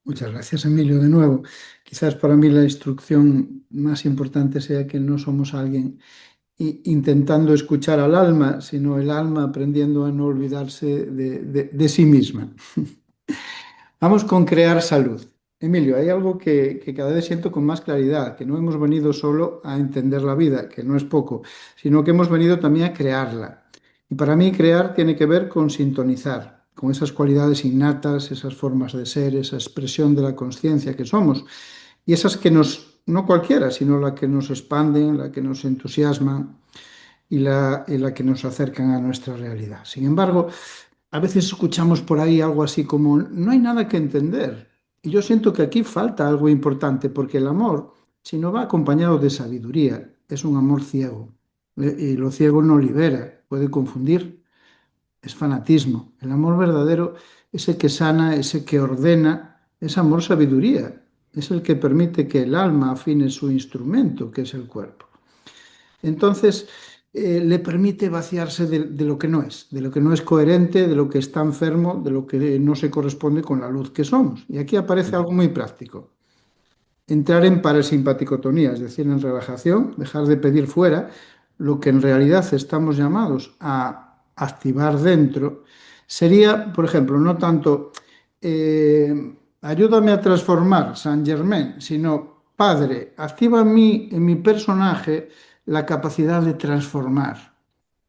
Muchas gracias, Emilio, de nuevo. Quizás para mí la instrucción más importante sea que no somos alguien intentando escuchar al alma, sino el alma aprendiendo a no olvidarse de sí misma. Vamos con crear salud. Emilio, hay algo que cada vez siento con más claridad, que no hemos venido solo a entender la vida, que no es poco, sino que hemos venido también a crearla. Y para mí crear tiene que ver con sintonizar, con esas cualidades innatas, esas formas de ser, esa expresión de la conciencia que somos, y esas que nos, no cualquiera, sino la que nos expanden, la que nos entusiasman y la que nos acercan a nuestra realidad. Sin embargo, a veces escuchamos por ahí algo así como, no hay nada que entender. Y yo siento que aquí falta algo importante, porque el amor, si no va acompañado de sabiduría, es un amor ciego. Y lo ciego no libera, puede confundir, es fanatismo. El amor verdadero, ese que sana, ese que ordena, es amor sabiduría. Es el que permite que el alma afine su instrumento, que es el cuerpo. Entonces, le permite vaciarse de lo que no es, de lo que no es coherente, de lo que está enfermo, de lo que no se corresponde con la luz que somos. Y aquí aparece algo muy práctico. Entrar en parasimpaticotonía, es decir, en relajación, dejar de pedir fuera lo que en realidad estamos llamados a activar dentro, sería, por ejemplo, no tanto ayúdame a transformar Saint Germain, sino Padre, activa en mi personaje, la capacidad de transformar.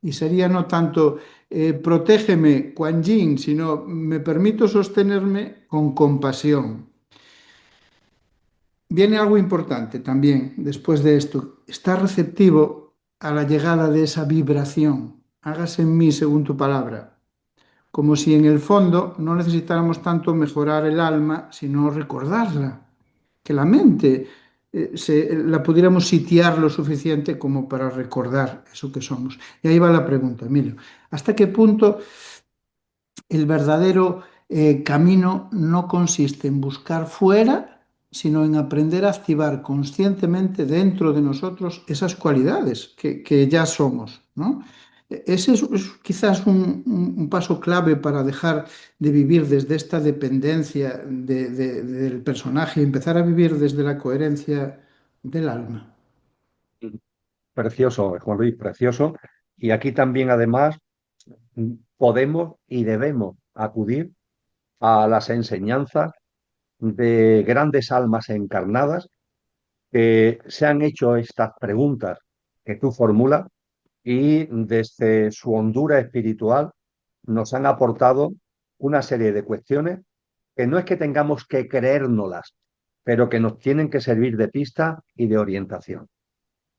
Y sería no tanto protégeme, Quan Yin, sino me permito sostenerme con compasión. Viene algo importante también después de esto. Está receptivo a la llegada de esa vibración. Hágase en mí según tu palabra. Como si en el fondo no necesitáramos tanto mejorar el alma, sino recordarla. Que la mente la pudiéramos sitiar lo suficiente como para recordar eso que somos. Y ahí va la pregunta, Emilio. ¿Hasta qué punto el verdadero camino no consiste en buscar fuera, sino en aprender a activar conscientemente dentro de nosotros esas cualidades que ya somos, ¿no? Ese es quizás un paso clave para dejar de vivir desde esta dependencia del personaje y empezar a vivir desde la coherencia del alma. Precioso, Juan Luis, precioso. Y aquí también, además, podemos y debemos acudir a las enseñanzas de grandes almas encarnadas que se han hecho estas preguntas que tú formulas y desde su hondura espiritual nos han aportado una serie de cuestiones que no es que tengamos que creérnoslas, pero que nos tienen que servir de pista y de orientación.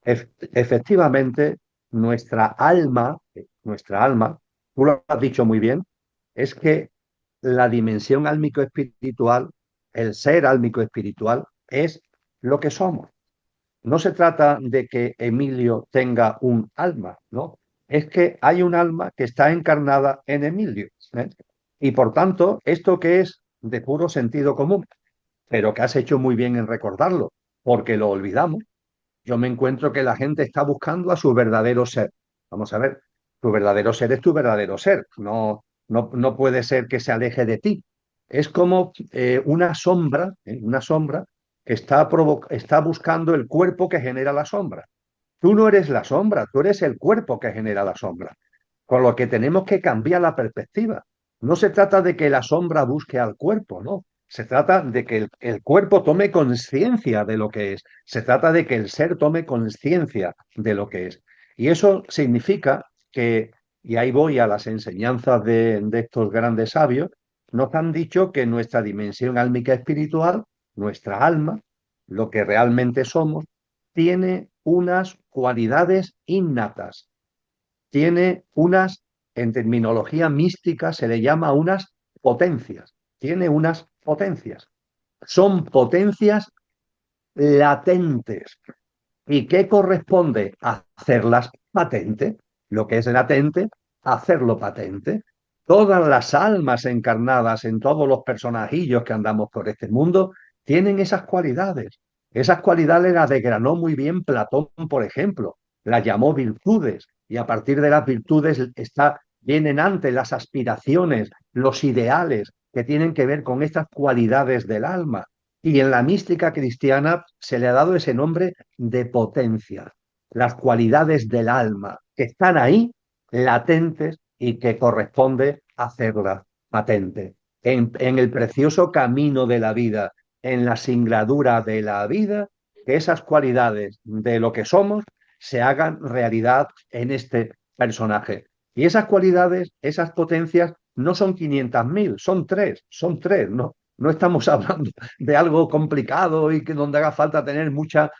Efectivamente, nuestra alma, tú lo has dicho muy bien, es que la dimensión álmico-espiritual, el ser álmico-espiritual, es lo que somos. No se trata de que Emilio tenga un alma, ¿no? Es que hay un alma que está encarnada en Emilio, ¿eh? Y por tanto, esto que es de puro sentido común, pero que has hecho muy bien en recordarlo, porque lo olvidamos. Yo me encuentro que la gente está buscando a su verdadero ser. Vamos a ver, tu verdadero ser es tu verdadero ser. No puede ser que se aleje de ti. Es como una sombra que está buscando el cuerpo que genera la sombra. Tú no eres la sombra, tú eres el cuerpo que genera la sombra. Con lo que tenemos que cambiar la perspectiva. No se trata de que la sombra busque al cuerpo, no. Se trata de que el cuerpo tome conciencia de lo que es. Se trata de que el ser tome conciencia de lo que es. Y eso significa que, y ahí voy a las enseñanzas de estos grandes sabios, nos han dicho que nuestra dimensión álmica espiritual, nuestra alma, lo que realmente somos, tiene unas cualidades innatas, tiene unas, en terminología mística se le llama unas potencias, tiene unas potencias. Son potencias latentes. ¿Y qué corresponde? Hacerlas patente. Lo que es latente, hacerlo patente. Todas las almas encarnadas en todos los personajillos que andamos por este mundo tienen esas cualidades. Esas cualidades las desgranó muy bien Platón, por ejemplo. Las llamó virtudes y a partir de las virtudes vienen antes las aspiraciones, los ideales que tienen que ver con estas cualidades del alma. Y en la mística cristiana se le ha dado ese nombre de potencia, las cualidades del alma que están ahí, latentes y que corresponde hacerlas patente. En el precioso camino de la vida, en la singladura de la vida, que esas cualidades de lo que somos se hagan realidad en este personaje. Y esas cualidades, esas potencias, no son 500.000, son tres, no estamos hablando de algo complicado y que donde haga falta tener mucha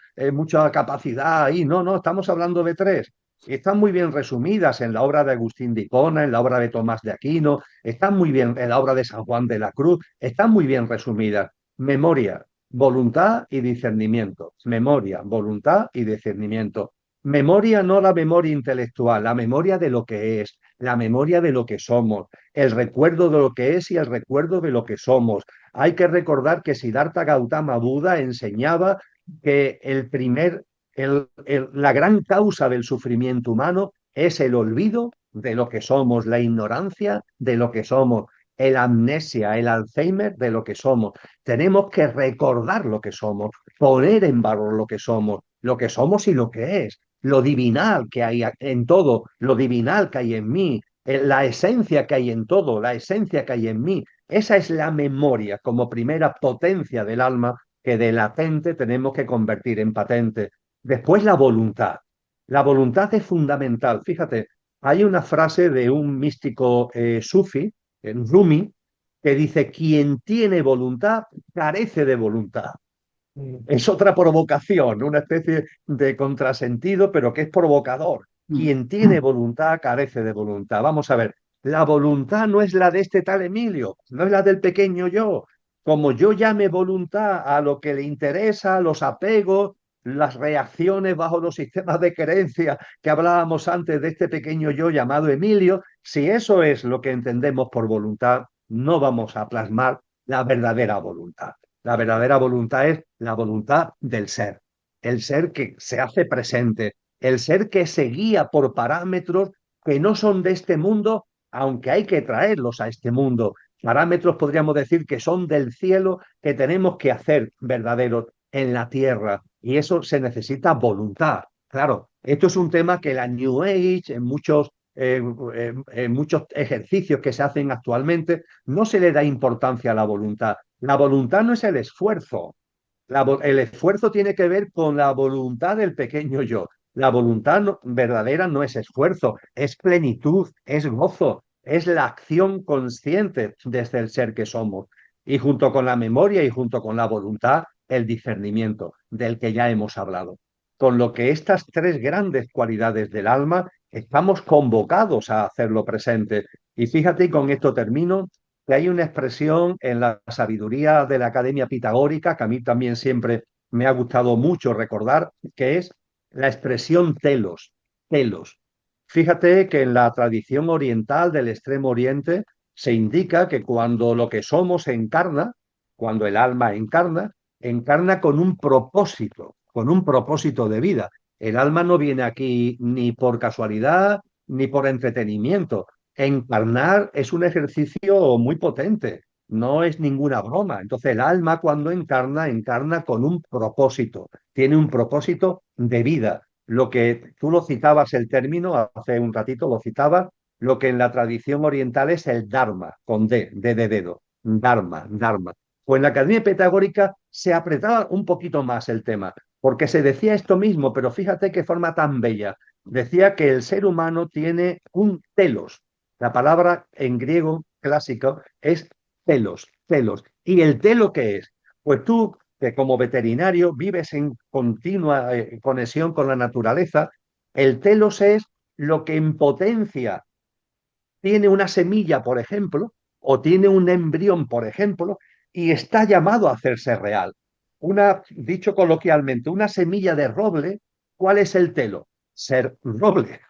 capacidad ahí. No, estamos hablando de tres. Y están muy bien resumidas en la obra de Agustín de Hipona, en la obra de Tomás de Aquino, están muy bien en la obra de San Juan de la Cruz, están muy bien resumidas. Memoria, voluntad y discernimiento. Memoria, voluntad y discernimiento. Memoria, no la memoria intelectual, la memoria de lo que es, la memoria de lo que somos, el recuerdo de lo que es y el recuerdo de lo que somos. Hay que recordar que Siddhartha Gautama Buda enseñaba que la gran causa del sufrimiento humano es el olvido de lo que somos, la ignorancia de lo que somos, el amnesia, el Alzheimer de lo que somos. Tenemos que recordar lo que somos, poner en valor lo que somos y lo que es, lo divinal que hay en todo, lo divinal que hay en mí, la esencia que hay en todo, la esencia que hay en mí. Esa es la memoria como primera potencia del alma que de latente tenemos que convertir en patente. Después la voluntad. La voluntad es fundamental. Fíjate, hay una frase de un místico sufi, Rumi, que dice, quien tiene voluntad carece de voluntad. Es otra provocación, una especie de contrasentido, pero que es provocador. Quien tiene voluntad carece de voluntad. Vamos a ver, la voluntad no es la de este tal Emilio, no es la del pequeño yo. Como yo llame voluntad a lo que le interesa, los apegos, las reacciones bajo los sistemas de creencia que hablábamos antes de este pequeño yo llamado Emilio, si eso es lo que entendemos por voluntad, no vamos a plasmar la verdadera voluntad. La verdadera voluntad es la voluntad del ser, el ser que se hace presente, el ser que se guía por parámetros que no son de este mundo, aunque hay que traerlos a este mundo. Parámetros podríamos decir que son del cielo, que tenemos que hacer verdaderos en la tierra. Y eso se necesita voluntad. Claro, esto es un tema que la New Age, en muchos ejercicios que se hacen actualmente, no se le da importancia a la voluntad. La voluntad no es el esfuerzo, El esfuerzo tiene que ver con la voluntad del pequeño yo. La voluntad verdadera no es esfuerzo, es plenitud, es gozo, es la acción consciente desde el ser que somos. Y junto con la memoria y junto con la voluntad, el discernimiento del que ya hemos hablado. Con lo que estas tres grandes cualidades del alma estamos convocados a hacerlo presente. Y fíjate, y con esto termino, que hay una expresión en la sabiduría de la Academia Pitagórica que a mí también siempre me ha gustado mucho recordar, que es la expresión telos, telos. Fíjate que en la tradición oriental del Extremo Oriente se indica que cuando lo que somos encarna, cuando el alma encarna, encarna con un propósito de vida. El alma no viene aquí ni por casualidad ni por entretenimiento. Encarnar es un ejercicio muy potente, no es ninguna broma. Entonces el alma cuando encarna, encarna con un propósito, tiene un propósito de vida. Lo que tú lo citabas el término, hace un ratito lo citabas, lo que en la tradición oriental es el Dharma, con D de dedo, Dharma, Dharma. Pues en la Academia Pitagórica se apretaba un poquito más el tema, porque se decía esto mismo, pero fíjate qué forma tan bella. Decía que el ser humano tiene un telos. La palabra en griego clásico es telos, telos. ¿Y el telo qué es? Pues tú, que como veterinario vives en continua conexión con la naturaleza, el telos es lo que en potencia tiene una semilla, por ejemplo, o tiene un embrión, por ejemplo, y está llamado a hacerse real. Dicho coloquialmente, una semilla de roble, ¿cuál es el telo? Ser roble.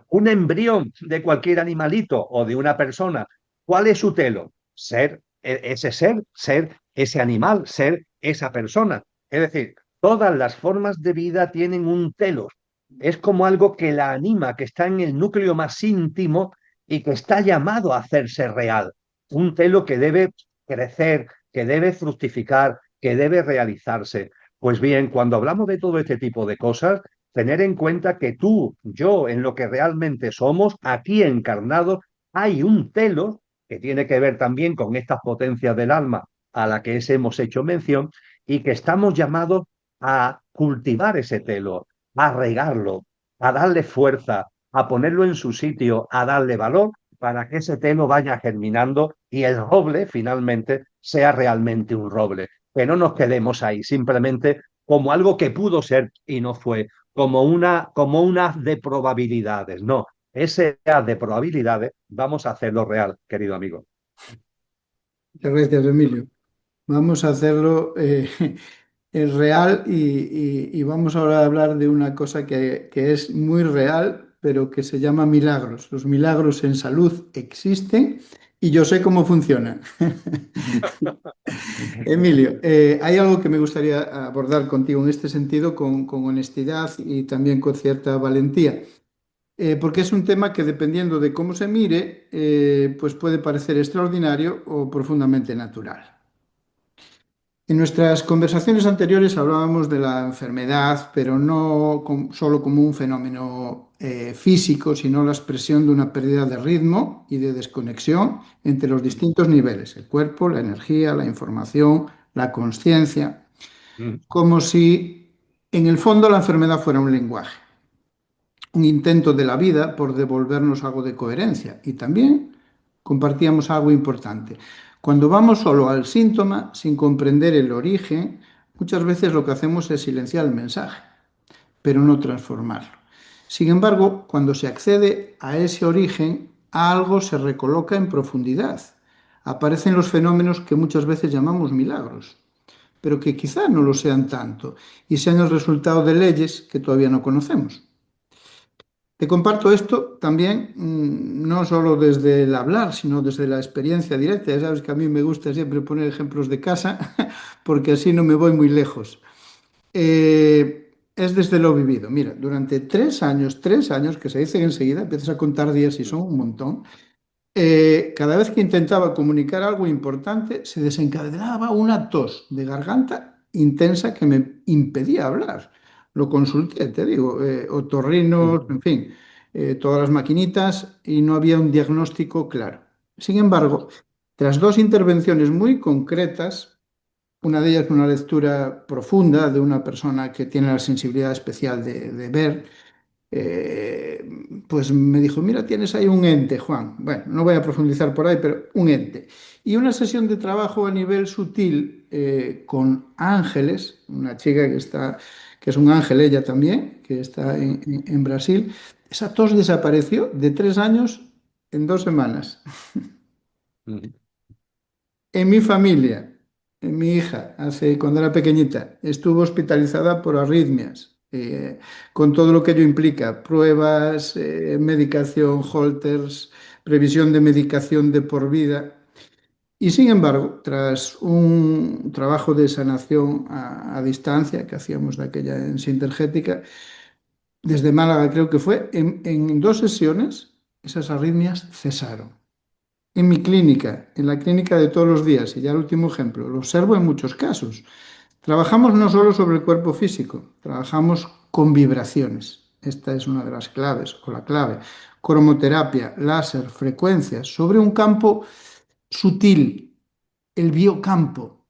Un embrión de cualquier animalito o de una persona, ¿cuál es su telo? Ser ese animal, ser esa persona. Es decir, todas las formas de vida tienen un telos. Es como algo que la anima, que está en el núcleo más íntimo y que está llamado a hacerse real. Un telo que debe crecer, que debe fructificar, que debe realizarse. Pues bien, cuando hablamos de todo este tipo de cosas, tener en cuenta que tú, yo, en lo que realmente somos, aquí encarnados, hay un telo que tiene que ver también con estas potencias del alma a la que hemos hecho mención y que estamos llamados a cultivar ese telo, a regarlo, a darle fuerza, a ponerlo en su sitio, a darle valor para que ese telo vaya germinando y el roble finalmente sea realmente un roble. Que no nos quedemos ahí simplemente como algo que pudo ser y no fue, como una haz de probabilidades. No, ese haz de probabilidades vamos a hacerlo real, querido amigo. Muchas gracias, Emilio. Vamos a hacerlo es real y vamos ahora a hablar de una cosa que es muy real, pero que se llama milagros. Los milagros en salud existen y yo sé cómo funcionan. Emilio, hay algo que me gustaría abordar contigo en este sentido con honestidad y también con cierta valentía. Porque es un tema que dependiendo de cómo se mire, pues puede parecer extraordinario o profundamente natural. En nuestras conversaciones anteriores hablábamos de la enfermedad, pero no solo como un fenómeno físico, sino la expresión de una pérdida de ritmo y de desconexión entre los distintos niveles, el cuerpo, la energía, la información, la conciencia, como si en el fondo la enfermedad fuera un lenguaje, un intento de la vida por devolvernos algo de coherencia. Y también compartíamos algo importante. Cuando vamos solo al síntoma, sin comprender el origen, muchas veces lo que hacemos es silenciar el mensaje, pero no transformarlo. Sin embargo, cuando se accede a ese origen, algo se recoloca en profundidad. Aparecen los fenómenos que muchas veces llamamos milagros, pero que quizá no lo sean tanto y sean el resultado de leyes que todavía no conocemos. Te comparto esto también, no solo desde el hablar, sino desde la experiencia directa. Ya sabes que a mí me gusta siempre poner ejemplos de casa, porque así no me voy muy lejos. Es desde lo vivido. Mira, durante 3 años, que se dicen enseguida, empiezas a contar días y son un montón. Cada vez que intentaba comunicar algo importante, se desencadenaba una tos de garganta intensa que me impedía hablar. Lo consulté, te digo, otorrinos, en fin, todas las maquinitas y no había un diagnóstico claro. Sin embargo, tras dos intervenciones muy concretas, Una de ellas, una lectura profunda de una persona que tiene la sensibilidad especial de ver, eh, pues me dijo, mira, tienes ahí un ente, Juan. Bueno, no voy a profundizar por ahí, pero un ente. Y una sesión de trabajo a nivel sutil con ángeles, una chica que es un ángel ella también, que está en Brasil. Esa tos desapareció de 3 años en 2 semanas. Ujú, En mi familia, mi hija, cuando era pequeñita, estuvo hospitalizada por arritmias, con todo lo que ello implica, pruebas, medicación, holters, previsión de medicación de por vida. Y sin embargo, tras un trabajo de sanación a distancia que hacíamos de aquella en Sintergética, desde Málaga creo que fue, en 2 sesiones esas arritmias cesaron. En mi clínica, en la clínica de todos los días, y ya el último ejemplo, lo observo en muchos casos. Trabajamos no solo sobre el cuerpo físico, trabajamos con vibraciones. Esta es una de las claves, o la clave. Cromoterapia, láser, frecuencias, sobre un campo sutil, el biocampo,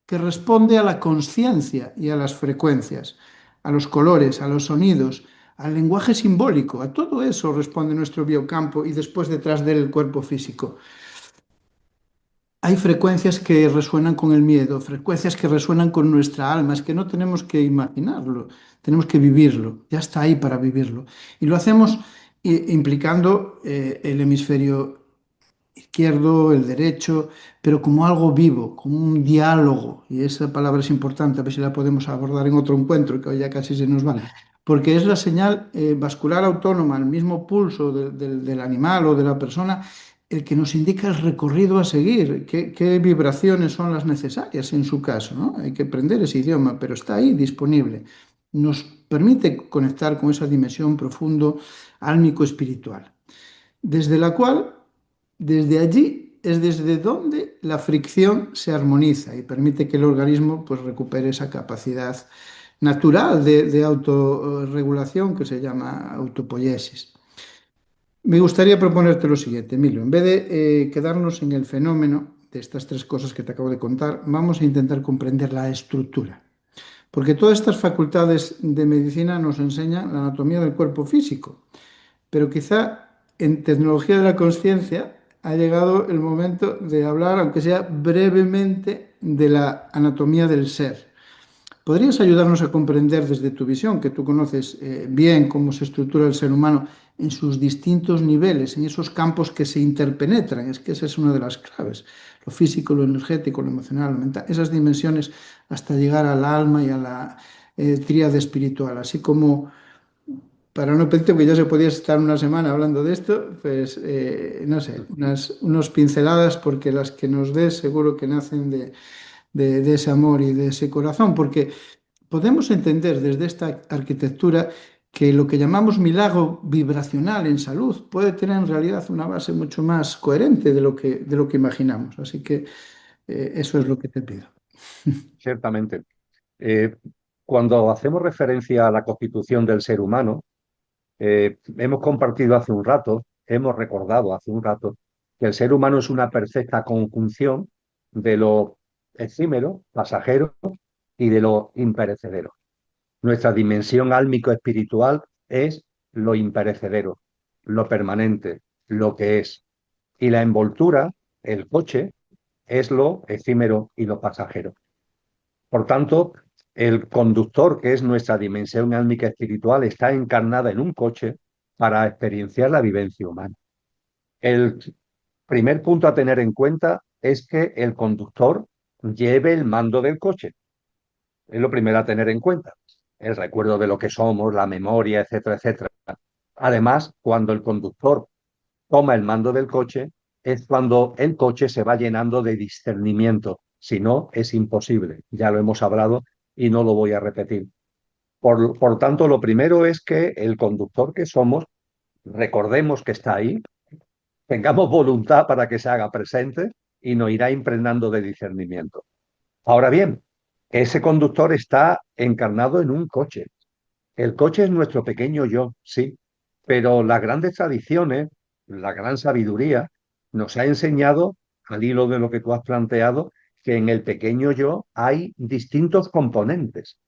que responde a la conciencia y a las frecuencias, a los colores, a los sonidos, al lenguaje simbólico. A todo eso responde nuestro biocampo y después detrás del cuerpo físico. Hay frecuencias que resuenan con el miedo, frecuencias que resuenan con nuestra alma. Es que no tenemos que imaginarlo, tenemos que vivirlo. Ya está ahí para vivirlo. Y lo hacemos implicando el hemisferio izquierdo, el derecho, pero como algo vivo, como un diálogo. Y esa palabra es importante, a ver si la podemos abordar en otro encuentro, que hoy ya casi se nos va. Porque es la señal vascular autónoma, el mismo pulso del animal o de la persona, el que nos indica el recorrido a seguir, qué vibraciones son las necesarias en su caso, ¿no? Hay que aprender ese idioma, pero está ahí disponible. Nos permite conectar con esa dimensión profundo álmico-espiritual, desde la cual, desde allí, es desde donde la fricción se armoniza y permite que el organismo pues, recupere esa capacidad natural de autorregulación que se llama autopoiesis. Me gustaría proponerte lo siguiente, Emilio. En vez de quedarnos en el fenómeno de estas tres cosas que te acabo de contar, vamos a intentar comprender la estructura. Porque todas estas facultades de medicina nos enseñan la anatomía del cuerpo físico, pero quizá en tecnología de la conciencia ha llegado el momento de hablar, aunque sea brevemente, de la anatomía del ser. ¿Podrías ayudarnos a comprender desde tu visión, que tú conoces bien cómo se estructura el ser humano en sus distintos niveles, en esos campos que se interpenetran? Es que esa es una de las claves, lo físico, lo energético, lo emocional, lo mental, esas dimensiones hasta llegar al alma y a la tríada espiritual, así como para no pedirte, porque ya se podía estar una semana hablando de esto, pues no sé, unos pinceladas, porque las que nos des seguro que nacen de ese amor y de ese corazón, porque podemos entender desde esta arquitectura que lo que llamamos milagro vibracional en salud puede tener en realidad una base mucho más coherente de lo que imaginamos. Así que eso es lo que te pido. ciertamente. Eh, Cuando hacemos referencia a la constitución del ser humano, hemos compartido hace un rato, hemos recordado hace un rato, que el ser humano es una perfecta conjunción de lo efímero, pasajero y de lo imperecedero. Nuestra dimensión álmico-espiritual es lo imperecedero, lo permanente, lo que es. Y la envoltura, el coche, es lo efímero y lo pasajero. Por tanto, el conductor, que es nuestra dimensión álmica espiritual, está encarnada en un coche para experienciar la vivencia humana. El primer punto a tener en cuenta es que el conductor lleve el mando del coche. Es lo primero a tener en cuenta. El recuerdo de lo que somos, la memoria, etcétera, etcétera. Además, cuando el conductor toma el mando del coche, es cuando el coche se va llenando de discernimiento. Si no, es imposible. Ya lo hemos hablado y no lo voy a repetir. Por tanto, lo primero es que el conductor que somos, recordemos que está ahí, tengamos voluntad para que se haga presente y nos irá impregnando de discernimiento. Ahora bien, ese conductor está encarnado en un coche. El coche es nuestro pequeño yo, sí, pero las grandes tradiciones, la gran sabiduría, nos ha enseñado, al hilo de lo que tú has planteado, que en el pequeño yo hay distintos componentes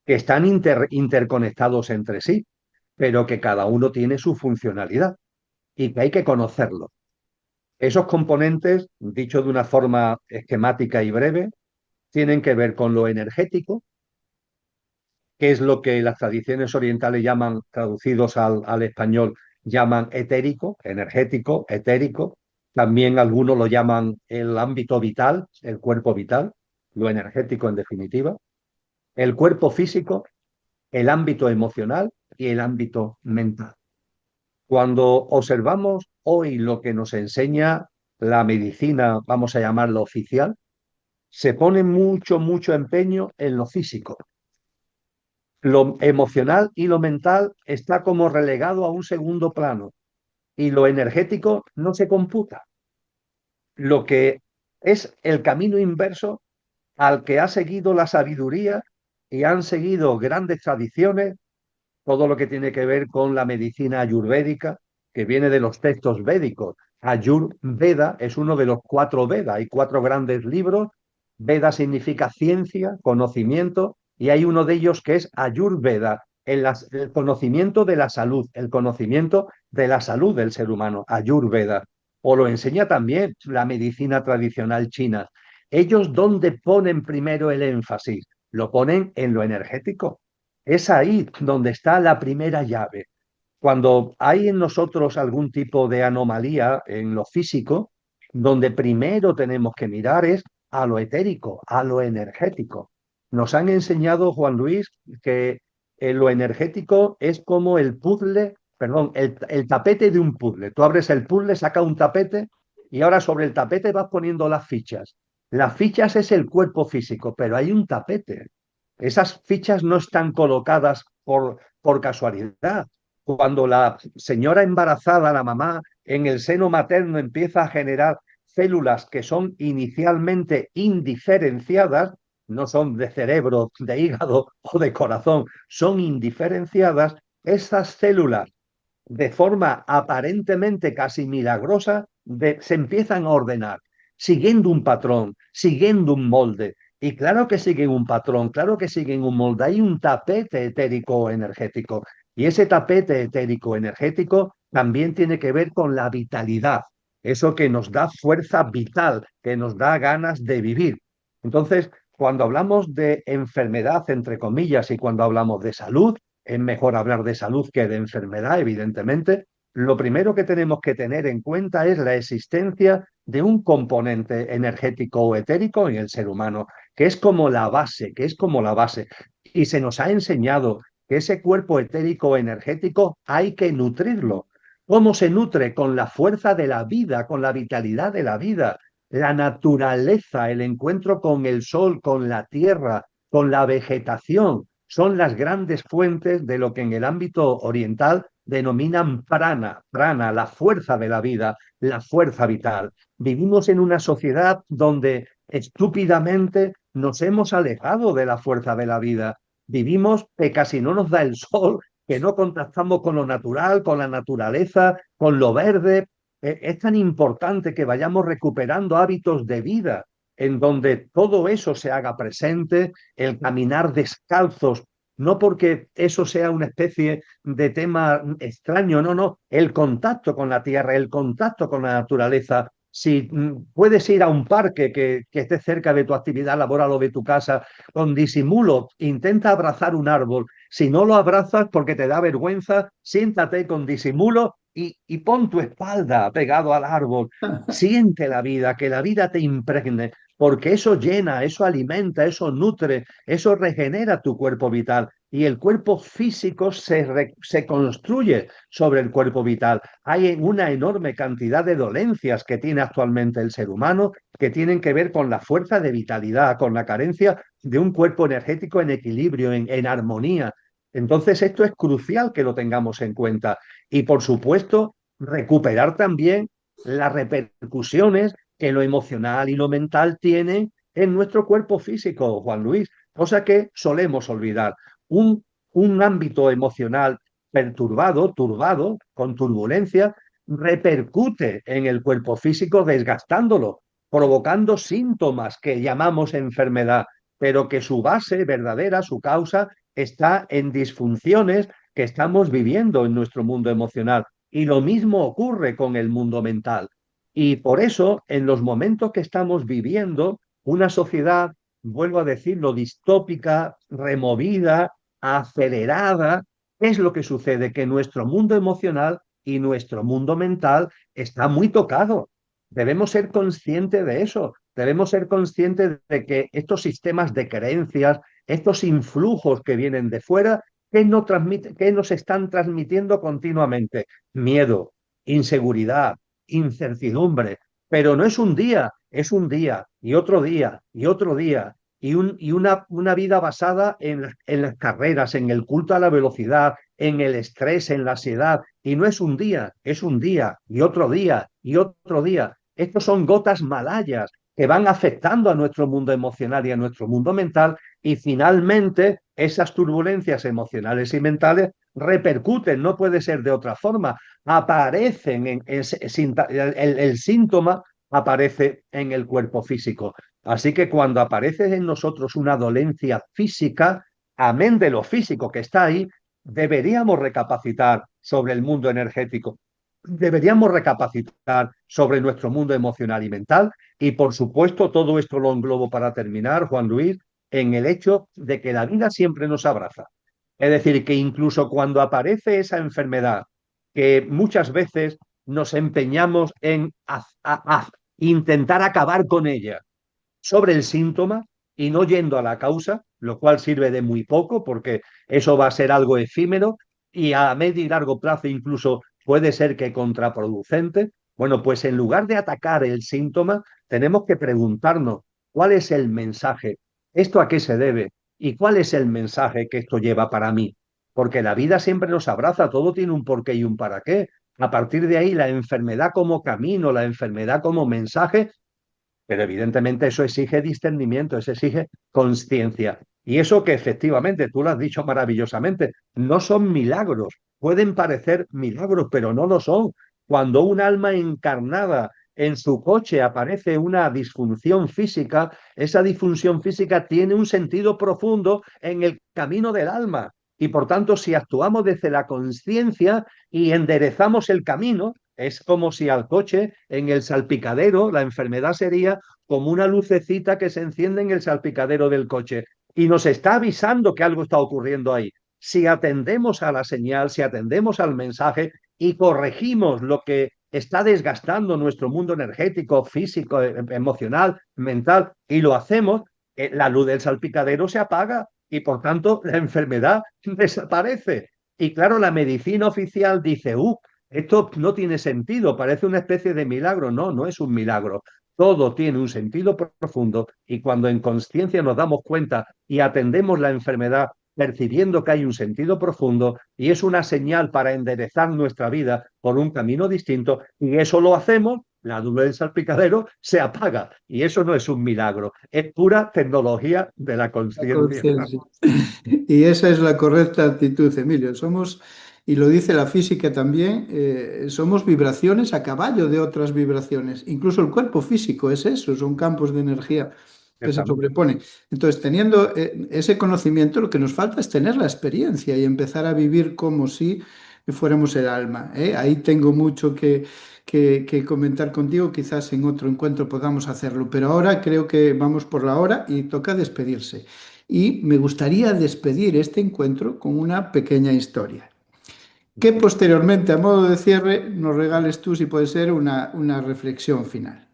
que están interconectados entre sí, pero que cada uno tiene su funcionalidad y que hay que conocerlo. Esos componentes, dicho de una forma esquemática y breve, tienen que ver con lo energético, que es lo que las tradiciones orientales llaman, traducidos al español, llaman etérico, energético, etérico. También algunos lo llaman el ámbito vital, el cuerpo vital, lo energético en definitiva. El cuerpo físico, el ámbito emocional y el ámbito mental. Cuando observamos hoy lo que nos enseña la medicina, vamos a llamarlo oficial, se pone mucho, mucho empeño en lo físico. Lo emocional y lo mental está como relegado a un segundo plano y lo energético no se computa. Lo que es el camino inverso al que ha seguido la sabiduría y han seguido grandes tradiciones, todo lo que tiene que ver con la medicina ayurvédica, que viene de los textos védicos. Ayurveda es uno de los cuatro Vedas. Hay cuatro grandes libros. Veda significa ciencia, conocimiento, y hay uno de ellos que es Ayurveda, el conocimiento de la salud, el conocimiento de la salud del ser humano, Ayurveda. O lo enseña también la medicina tradicional china. Ellos, ¿dónde ponen primero el énfasis? Lo ponen en lo energético. Es ahí donde está la primera llave. Cuando hay en nosotros algún tipo de anomalía en lo físico, donde primero tenemos que mirar es a lo etérico, a lo energético. Nos han enseñado, Juan Luis, que lo energético es como el puzzle, perdón, el tapete de un puzzle. Tú abres el puzzle, saca un tapete y ahora sobre el tapete vas poniendo las fichas. Las fichas es el cuerpo físico, pero hay un tapete. Esas fichas no están colocadas por casualidad. Cuando la señora embarazada, la mamá, en el seno materno empieza a generar células que son inicialmente indiferenciadas, no son de cerebro, de hígado o de corazón, son indiferenciadas, esas células, de forma aparentemente casi milagrosa, se empiezan a ordenar, siguiendo un patrón, siguiendo un molde. Y claro que siguen un patrón, claro que siguen un molde. Hay un tapete etérico energético. Y ese tapete etérico energético también tiene que ver con la vitalidad, eso que nos da fuerza vital, que nos da ganas de vivir. Entonces, cuando hablamos de enfermedad, entre comillas, y cuando hablamos de salud, es mejor hablar de salud que de enfermedad, evidentemente. Lo primero que tenemos que tener en cuenta es la existencia de un componente energético o etérico en el ser humano, que es como la base, que es como la base. Y se nos ha enseñado que ese cuerpo etérico energético hay que nutrirlo. ¿Cómo se nutre? Con la fuerza de la vida, con la vitalidad de la vida, la naturaleza, el encuentro con el sol, con la tierra, con la vegetación, son las grandes fuentes de lo que en el ámbito oriental denominan prana, prana, la fuerza de la vida, la fuerza vital. Vivimos en una sociedad donde estúpidamente nos hemos alejado de la fuerza de la vida. Vivimos que casi no nos da el sol, que no contactamos con lo natural, con la naturaleza, con lo verde. Es tan importante que vayamos recuperando hábitos de vida en donde todo eso se haga presente, el caminar descalzos, no porque eso sea una especie de tema extraño, no, no, el contacto con la tierra, el contacto con la naturaleza. Si puedes ir a un parque que esté cerca de tu actividad laboral o de tu casa, con disimulo, intenta abrazar un árbol. Si no lo abrazas porque te da vergüenza, siéntate con disimulo y pon tu espalda pegado al árbol. Siente la vida, que la vida te impregne, porque eso llena, eso alimenta, eso nutre, eso regenera tu cuerpo vital. Y el cuerpo físico se construye sobre el cuerpo vital. Hay una enorme cantidad de dolencias que tiene actualmente el ser humano que tienen que ver con la fuerza de vitalidad, con la carencia de un cuerpo energético en equilibrio, en armonía. Entonces, esto es crucial que lo tengamos en cuenta. Y, por supuesto, recuperar también las repercusiones que lo emocional y lo mental tienen en nuestro cuerpo físico, Juan Luis, cosa que solemos olvidar. Un ámbito emocional perturbado, turbado, con turbulencia, repercute en el cuerpo físico desgastándolo. provocando síntomas que llamamos enfermedad, pero que su base verdadera, su causa, está en disfunciones que estamos viviendo en nuestro mundo emocional. Y lo mismo ocurre con el mundo mental. Y por eso, en los momentos que estamos viviendo, una sociedad, vuelvo a decirlo, distópica, removida, acelerada, ¿qué es lo que sucede? Que nuestro mundo emocional y nuestro mundo mental está muy tocado. Debemos ser conscientes de eso. Debemos ser conscientes de que estos sistemas de creencias, estos influjos que vienen de fuera, ¿qué nos están transmitiendo continuamente? Miedo, inseguridad, incertidumbre. Pero no es un día, es un día y otro día y otro día y una vida basada en las carreras, en el culto a la velocidad, en el estrés, en la ansiedad. Y no es un día, es un día y otro día y otro día. Estos son gotas malayas que van afectando a nuestro mundo emocional y a nuestro mundo mental y finalmente esas turbulencias emocionales y mentales repercuten, no puede ser de otra forma, aparecen el síntoma aparece en el cuerpo físico. Así que cuando aparece en nosotros una dolencia física, amén de lo físico que está ahí, deberíamos recapacitar sobre el mundo energético, deberíamos recapacitar sobre nuestro mundo emocional y mental y por supuesto todo esto lo englobo para terminar, Juan Luis, en el hecho de que la vida siempre nos abraza. Es decir, que incluso cuando aparece esa enfermedad, que muchas veces nos empeñamos en intentar acabar con ella sobre el síntoma y no yendo a la causa, lo cual sirve de muy poco porque eso va a ser algo efímero y a medio y largo plazo incluso puede ser que contraproducente. Bueno, pues en lugar de atacar el síntoma, tenemos que preguntarnos cuál es el mensaje, esto a qué se debe y cuál es el mensaje que esto lleva para mí. Porque la vida siempre nos abraza, todo tiene un porqué y un para qué. A partir de ahí, la enfermedad como camino, la enfermedad como mensaje, pero evidentemente eso exige discernimiento, eso exige conciencia. Y eso que efectivamente, tú lo has dicho maravillosamente, no son milagros. Pueden parecer milagros, pero no lo son. Cuando un alma encarnada en su coche aparece una disfunción física, esa disfunción física tiene un sentido profundo en el camino del alma. Y por tanto, si actuamos desde la conciencia y enderezamos el camino, es como si al coche en el salpicadero, la enfermedad sería como una lucecita que se enciende en el salpicadero del coche y nos está avisando que algo está ocurriendo ahí. Si atendemos a la señal, si atendemos al mensaje y corregimos lo que está desgastando nuestro mundo energético, físico, emocional, mental, y lo hacemos, la luz del salpicadero se apaga y por tanto la enfermedad desaparece. Y claro, la medicina oficial dice, esto no tiene sentido, parece una especie de milagro. No, no es un milagro. Todo tiene un sentido profundo y cuando en conciencia nos damos cuenta y atendemos la enfermedad percibiendo que hay un sentido profundo y es una señal para enderezar nuestra vida por un camino distinto y eso lo hacemos, la luz del salpicadero se apaga y eso no es un milagro, es pura tecnología de la La conciencia. conciencia. Y esa es la correcta actitud, Emilio. Somos, y lo dice la física también, somos vibraciones a caballo de otras vibraciones. Incluso el cuerpo físico es eso, son campos de energía que se Exactamente. sobreponen. Entonces, teniendo ese conocimiento, lo que nos falta es tener la experiencia y empezar a vivir como si fuéramos el alma, ¿eh? Ahí tengo mucho que comentar contigo, quizás en otro encuentro podamos hacerlo, pero ahora creo que vamos por la hora y toca despedirse. Y me gustaría despedir este encuentro con una pequeña historia, que posteriormente, a modo de cierre, nos regales tú, si puede ser, una reflexión final.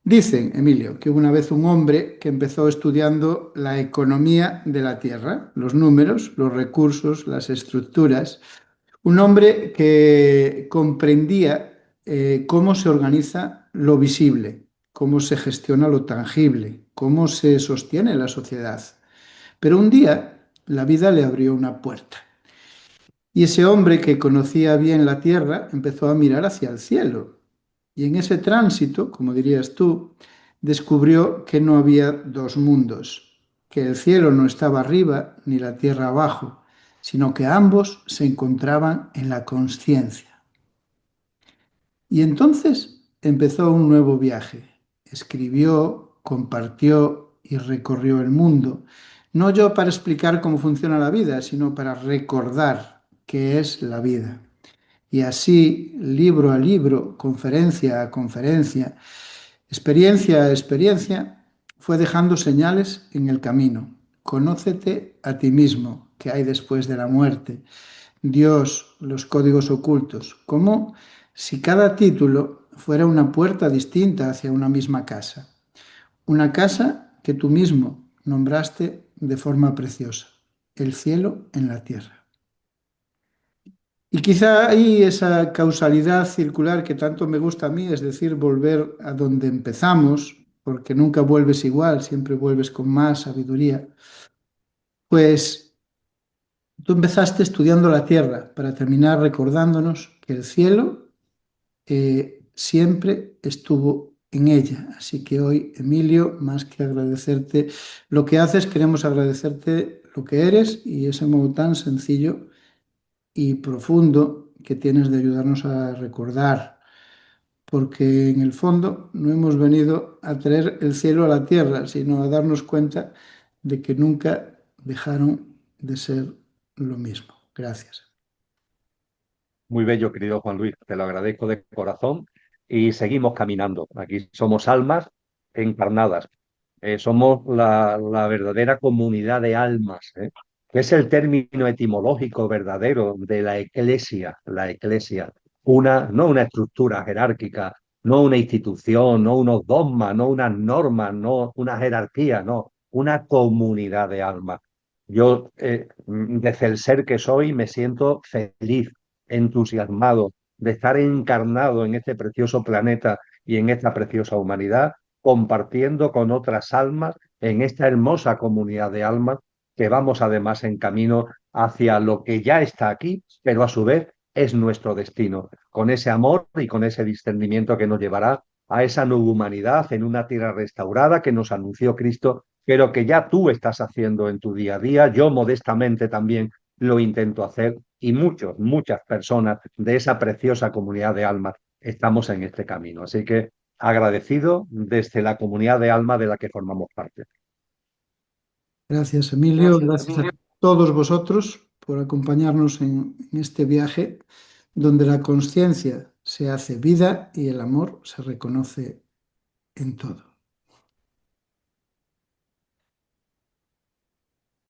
Dicen, Emilio, que una vez un hombre que empezó estudiando la economía de la Tierra, los números, los recursos, las estructuras, un hombre que comprendía cómo se organiza lo visible, cómo se gestiona lo tangible, cómo se sostiene la sociedad. Pero un día la vida le abrió una puerta y ese hombre que conocía bien la tierra empezó a mirar hacia el cielo. Y en ese tránsito, como dirías tú, descubrió que no había dos mundos, que el cielo no estaba arriba ni la tierra abajo, sino que ambos se encontraban en la consciencia. Y entonces empezó un nuevo viaje. escribió, compartió y recorrió el mundo. No yo para explicar cómo funciona la vida, sino para recordar qué es la vida. Y así, libro a libro, conferencia a conferencia, experiencia a experiencia, fue dejando señales en el camino. Conócete a ti mismo, qué hay después de la muerte. Dios, los códigos ocultos, como si cada título fuera una puerta distinta hacia una misma casa. Una casa que tú mismo nombraste de forma preciosa, el cielo en la tierra. Y quizá ahí esa causalidad circular que tanto me gusta a mí, es decir, volver a donde empezamos, porque nunca vuelves igual, siempre vuelves con más sabiduría, pues tú empezaste estudiando la tierra para terminar recordándonos que el cielo siempre estuvo en ella. Así que hoy, Emilio, más que agradecerte lo que haces, queremos agradecerte lo que eres y ese modo tan sencillo y profundo que tienes de ayudarnos a recordar, porque en el fondo no hemos venido a traer el cielo a la tierra, sino a darnos cuenta de que nunca dejaron de ser lo mismo. Gracias. Muy bello, querido Juan Luis, te lo agradezco de corazón y seguimos caminando. Aquí somos almas encarnadas. Somos la verdadera comunidad de almas, que es el término etimológico verdadero de la iglesia, no una estructura jerárquica, no una institución, no unos dogmas, no unas normas, no una jerarquía, no, una comunidad de almas. Yo, desde el ser que soy, me siento feliz, entusiasmado de estar encarnado en este precioso planeta y en esta preciosa humanidad, compartiendo con otras almas en esta hermosa comunidad de almas que vamos además en camino hacia lo que ya está aquí, pero a su vez es nuestro destino, con ese amor y con ese discernimiento que nos llevará a esa nueva humanidad en una tierra restaurada que nos anunció Cristo, pero que ya tú estás haciendo en tu día a día. Yo modestamente también lo intento hacer y muchas personas de esa preciosa comunidad de almas estamos en este camino. Así que agradecido desde la comunidad de alma de la que formamos parte. Gracias, Emilio. Gracias a todos vosotros por acompañarnos en este viaje donde la conciencia se hace vida y el amor se reconoce en todo.